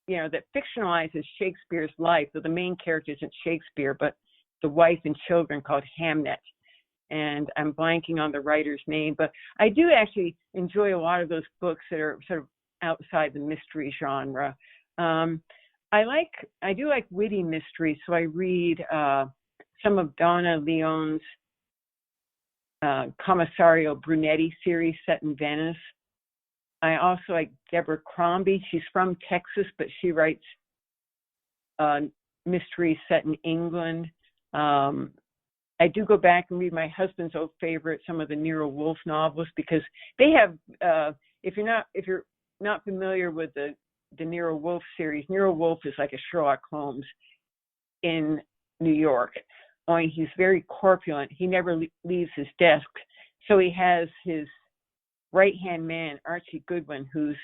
that fictionalizes Shakespeare's life. So the main character isn't Shakespeare, but the wife and children, called Hamnet. And I'm blanking on the writer's name, but I do actually enjoy a lot of those books that are sort of outside the mystery genre. I do like witty mysteries, so I read some of Donna Leon's Commissario Brunetti series set in Venice. I also like Deborah Crombie. She's from Texas, but she writes mysteries set in England. I do go back and read my husband's old favorite, some of the Nero Wolfe novels, because they have, if you're not familiar with the Nero Wolfe series, Nero Wolfe is like a Sherlock Holmes in New York. Only he's very corpulent. He never leaves his desk. So he has his right-hand man, Archie Goodwin, who's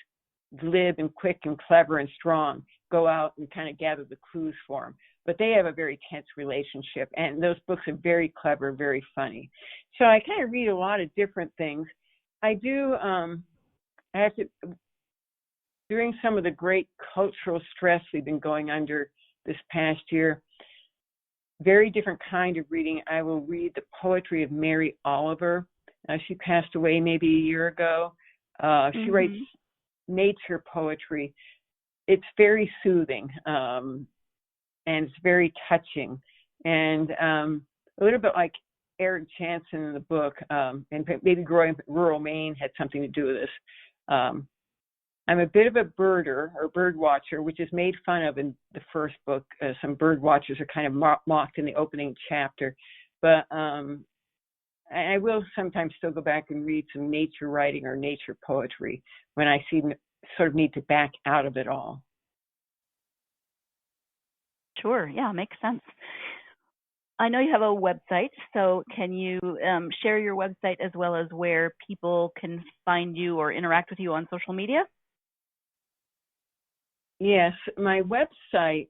glib and quick and clever and strong, go out and kind of gather the clues for him. But they have a very tense relationship, and those books are very clever, very funny. So I kind of read a lot of different things. I do, during some of the great cultural stress we've been going under this past year, very different kind of reading. I will read the poetry of Mary Oliver. She passed away maybe a year ago. She writes nature poetry. It's very soothing. And it's very touching, and a little bit like Eric Jansen in the book, and maybe growing up in rural Maine had something to do with this. I'm a bit of a birder or bird watcher, which is made fun of in the first book. Some bird watchers are kind of mocked in the opening chapter, but I will sometimes still go back and read some nature writing or nature poetry when I sort of need to back out of it all. Sure. Yeah, makes sense. I know you have a website, so can you share your website as well as where people can find you or interact with you on social media? Yes, my website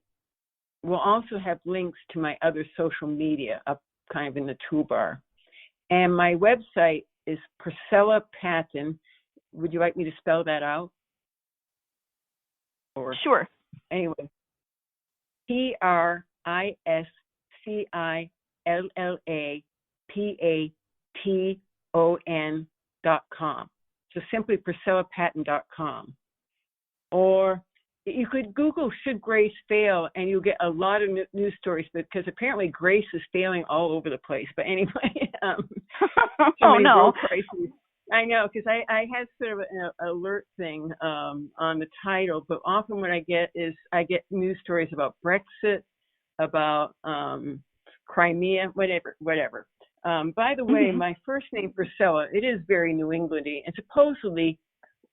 will also have links to my other social media up kind of in the toolbar. And my website is Priscilla Paton. Would you like me to spell that out? Or sure. Anyway. PriscillaPaton.com. So simply PriscillaPaton.com. Or you could Google "Should Grace Fail?" and you'll get a lot of news stories, because apparently Grace is failing all over the place. But anyway, oh no. I know, because I had sort of an alert thing on the title, but often what I get is news stories about Brexit, about Crimea, whatever. By the way, my first name, Priscilla, it is very New Englandy, and supposedly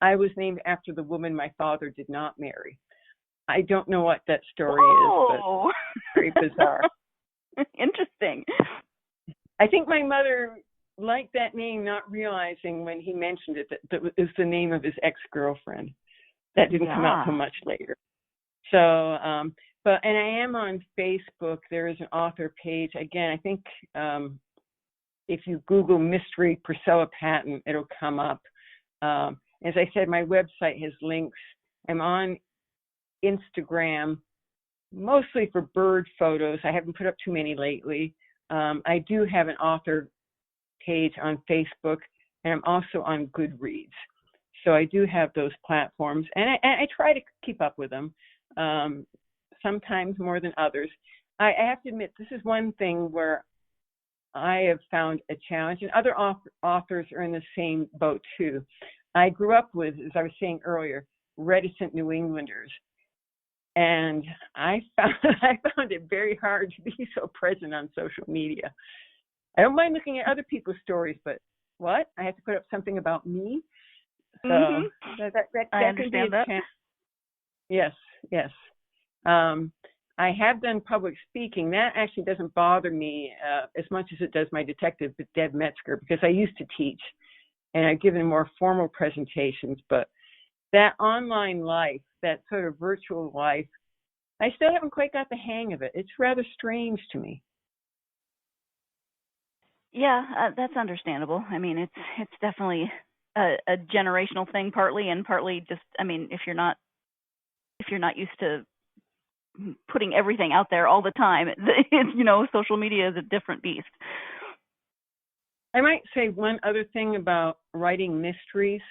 I was named after the woman my father did not marry. I don't know what that story is, but very bizarre. Interesting. I think my mother liked that name, not realizing when he mentioned it that it was the name of his ex-girlfriend. That didn't come out till much later. So, and I am on Facebook. There is an author page. Again, I think if you Google Mystery Priscilla Paton, it'll come up. As I said, my website has links. I'm on Instagram, mostly for bird photos. I haven't put up too many lately. I do have an author page on Facebook, and I'm also on Goodreads. So I do have those platforms, and I try to keep up with them, sometimes more than others. I have to admit, this is one thing where I have found a challenge, and other authors are in the same boat too. I grew up with, as I was saying earlier, reticent New Englanders. And I found it very hard to be so present on social media. I don't mind looking at other people's stories, but what? I have to put up something about me? So that I understand that. Yes. I have done public speaking. That actually doesn't bother me as much as it does my detective, Deb Metzger, because I used to teach, and I've given more formal presentations. But that online life, that sort of virtual life, I still haven't quite got the hang of it. It's rather strange to me. Yeah, that's understandable. I mean, it's definitely a generational thing, partly, and partly just, I mean, if you're not used to putting everything out there all the time, it's, social media is a different beast. I might say one other thing about writing mysteries,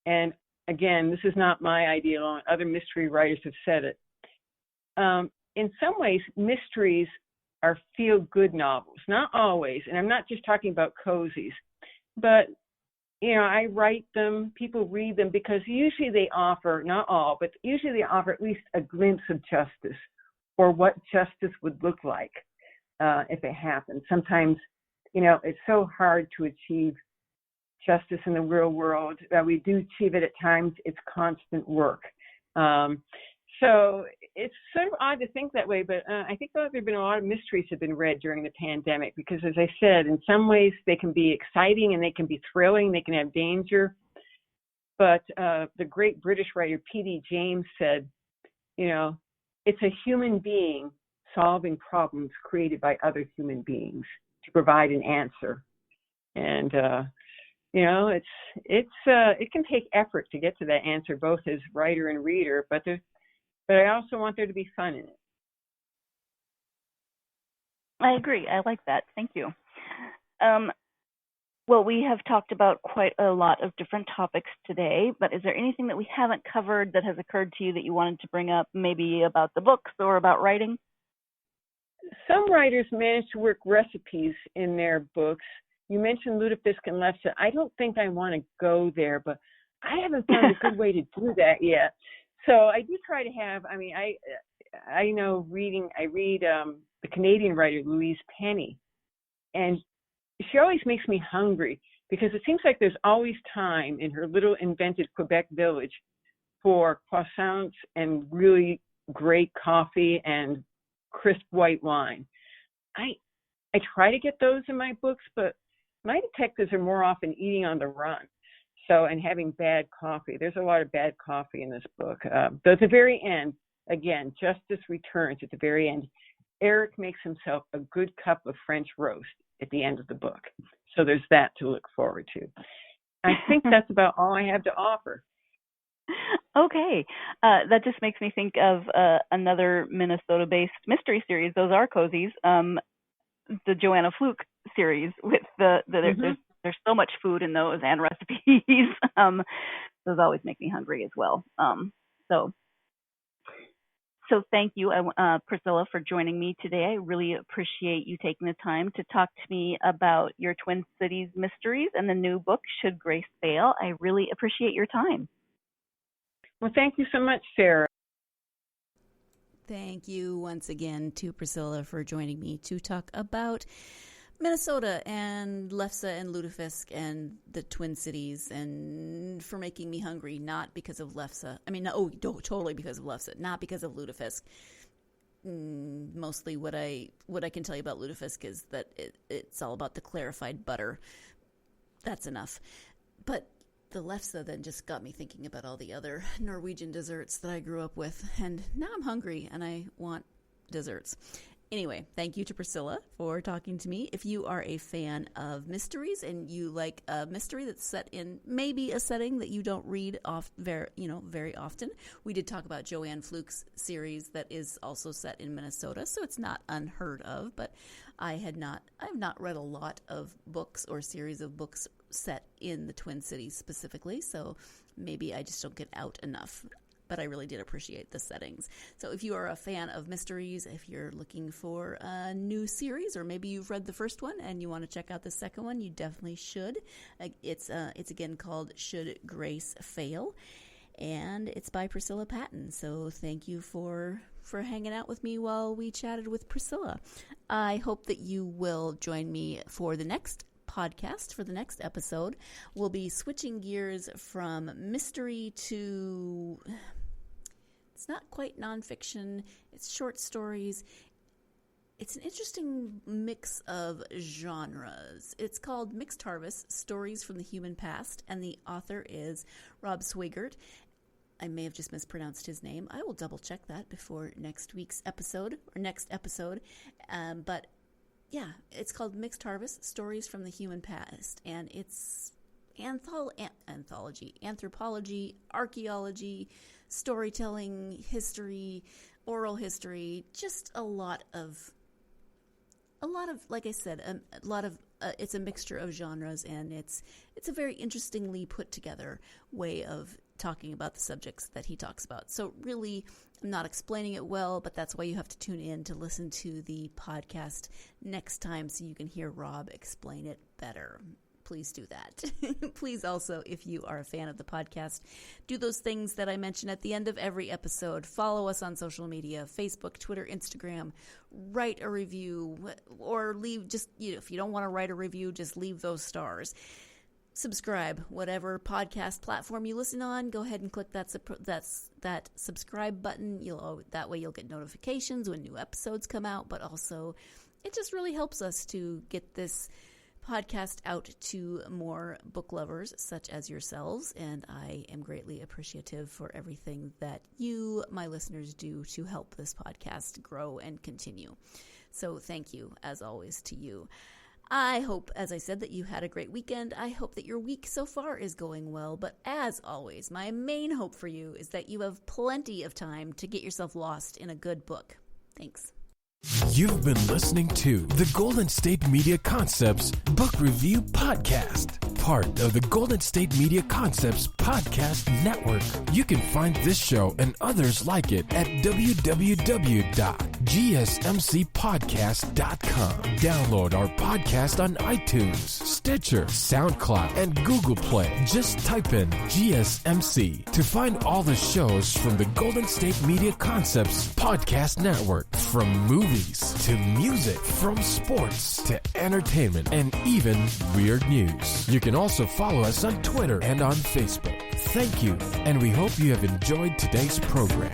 and again, this is not my idea alone. Other mystery writers have said it. In some ways, mysteries are feel-good novels. Not always, and I'm not just talking about cozies, but I write them, people read them, because usually they offer, not all, but usually they offer at least a glimpse of justice, or what justice would look like if it happened. Sometimes, it's so hard to achieve justice in the real world. We do achieve it at times. It's constant work. So it's sort of odd to think that way, but I think there have been a lot of mysteries have been read during the pandemic because, as I said, in some ways they can be exciting and they can be thrilling, they can have danger. But the great British writer P.D. James said, it's a human being solving problems created by other human beings to provide an answer. And, it can take effort to get to that answer, both as writer and reader, but I also want there to be fun in it. I agree. I like that. Thank you. Well, we have talked about quite a lot of different topics today, but is there anything that we haven't covered that has occurred to you that you wanted to bring up, maybe about the books or about writing? Some writers manage to work recipes in their books. You mentioned lutefisk and lefse. I don't think I want to go there, but I haven't found a good way to do that yet. So I do try to have, I read the Canadian writer Louise Penny, and she always makes me hungry because it seems like there's always time in her little invented Quebec village for croissants and really great coffee and crisp white wine. I try to get those in my books, but my detectives are more often eating on the run. And having bad coffee. There's a lot of bad coffee in this book. Though at the very end, again, justice returns at the very end. Eric makes himself a good cup of French roast at the end of the book. So there's that to look forward to. I think that's about all I have to offer. Okay. That just makes me think of another Minnesota-based mystery series. Those are cozies. The Joanna Fluke series with there's so much food in those and recipes. Those always make me hungry as well. So thank you, Priscilla, for joining me today. I really appreciate you taking the time to talk to me about your Twin Cities mysteries and the new book, Should Grace Fail. I really appreciate your time. Well, thank you so much, Sarah. Thank you once again to Priscilla for joining me to talk about Minnesota and Lefse and Lutefisk and the Twin Cities, and for making me hungry, not because of Lefse. I mean, totally because of Lefse, not because of Lutefisk. Mostly what I can tell you about Lutefisk is that it's all about the clarified butter. That's enough. But the Lefse then just got me thinking about all the other Norwegian desserts that I grew up with, and now I'm hungry and I want desserts. Anyway, thank you to Priscilla for talking to me. If you are a fan of mysteries and you like a mystery that's set in maybe a setting that you don't read very often, we did talk about Joanne Fluke's series that is also set in Minnesota, so it's not unheard of. But I've not read a lot of books or series of books set in the Twin Cities specifically, so maybe I just don't get out enough. But I really did appreciate the settings. So if you are a fan of mysteries, if you're looking for a new series, or maybe you've read the first one and you want to check out the second one, you definitely should. It's again called Should Grace Fail? And it's by Priscilla Paton. So thank you for hanging out with me while we chatted with Priscilla. I hope that you will join me for the next podcast. For the next episode, we'll be switching gears from mystery to, it's not quite nonfiction, it's short stories. It's an interesting mix of genres. It's called Mixed Harvest, Stories from the Human Past, and the author is Rob Swigert. I may have just mispronounced his name. I will double check that before next episode. But yeah, it's called Mixed Harvest, Stories from the Human Past, and it's anthropology, archaeology, storytelling, history, oral history, just a lot of, like I said, it's a mixture of genres, and it's a very interestingly put together way of talking about the subjects that he talks about. So really, I'm not explaining it well, but that's why you have to tune in to listen to the podcast next time so you can hear Rob explain it better. Please do that. Please also, if you are a fan of the podcast, do those things that I mention at the end of every episode. Follow us on social media, Facebook, Twitter, Instagram. Write a review, or leave if you don't want to write a review, just leave those stars. Subscribe, whatever podcast platform you listen on. Go ahead and click that subscribe button. That way you'll get notifications when new episodes come out. But also, it just really helps us to get this podcast out to more book lovers such as yourselves, and I am greatly appreciative for everything that you, my listeners, do to help this podcast grow and continue. So thank you, as always, to you. I hope, as I said, that you had a great weekend. I hope that your week so far is going well, but as always, my main hope for you is that you have plenty of time to get yourself lost in a good book. Thanks. You've been listening to the Golden State Media Concepts Book Review Podcast, part of the Golden State Media Concepts Podcast Network. You can find this show and others like it at www.gsmcpodcast.com. Download our podcast on iTunes, Stitcher, SoundCloud, and Google Play. Just type in GSMC to find all the shows from the Golden State Media Concepts Podcast Network, from movies to music, from sports to entertainment, and even weird news. You can also follow us on Twitter and on Facebook. Thank you, and we hope you have enjoyed today's program.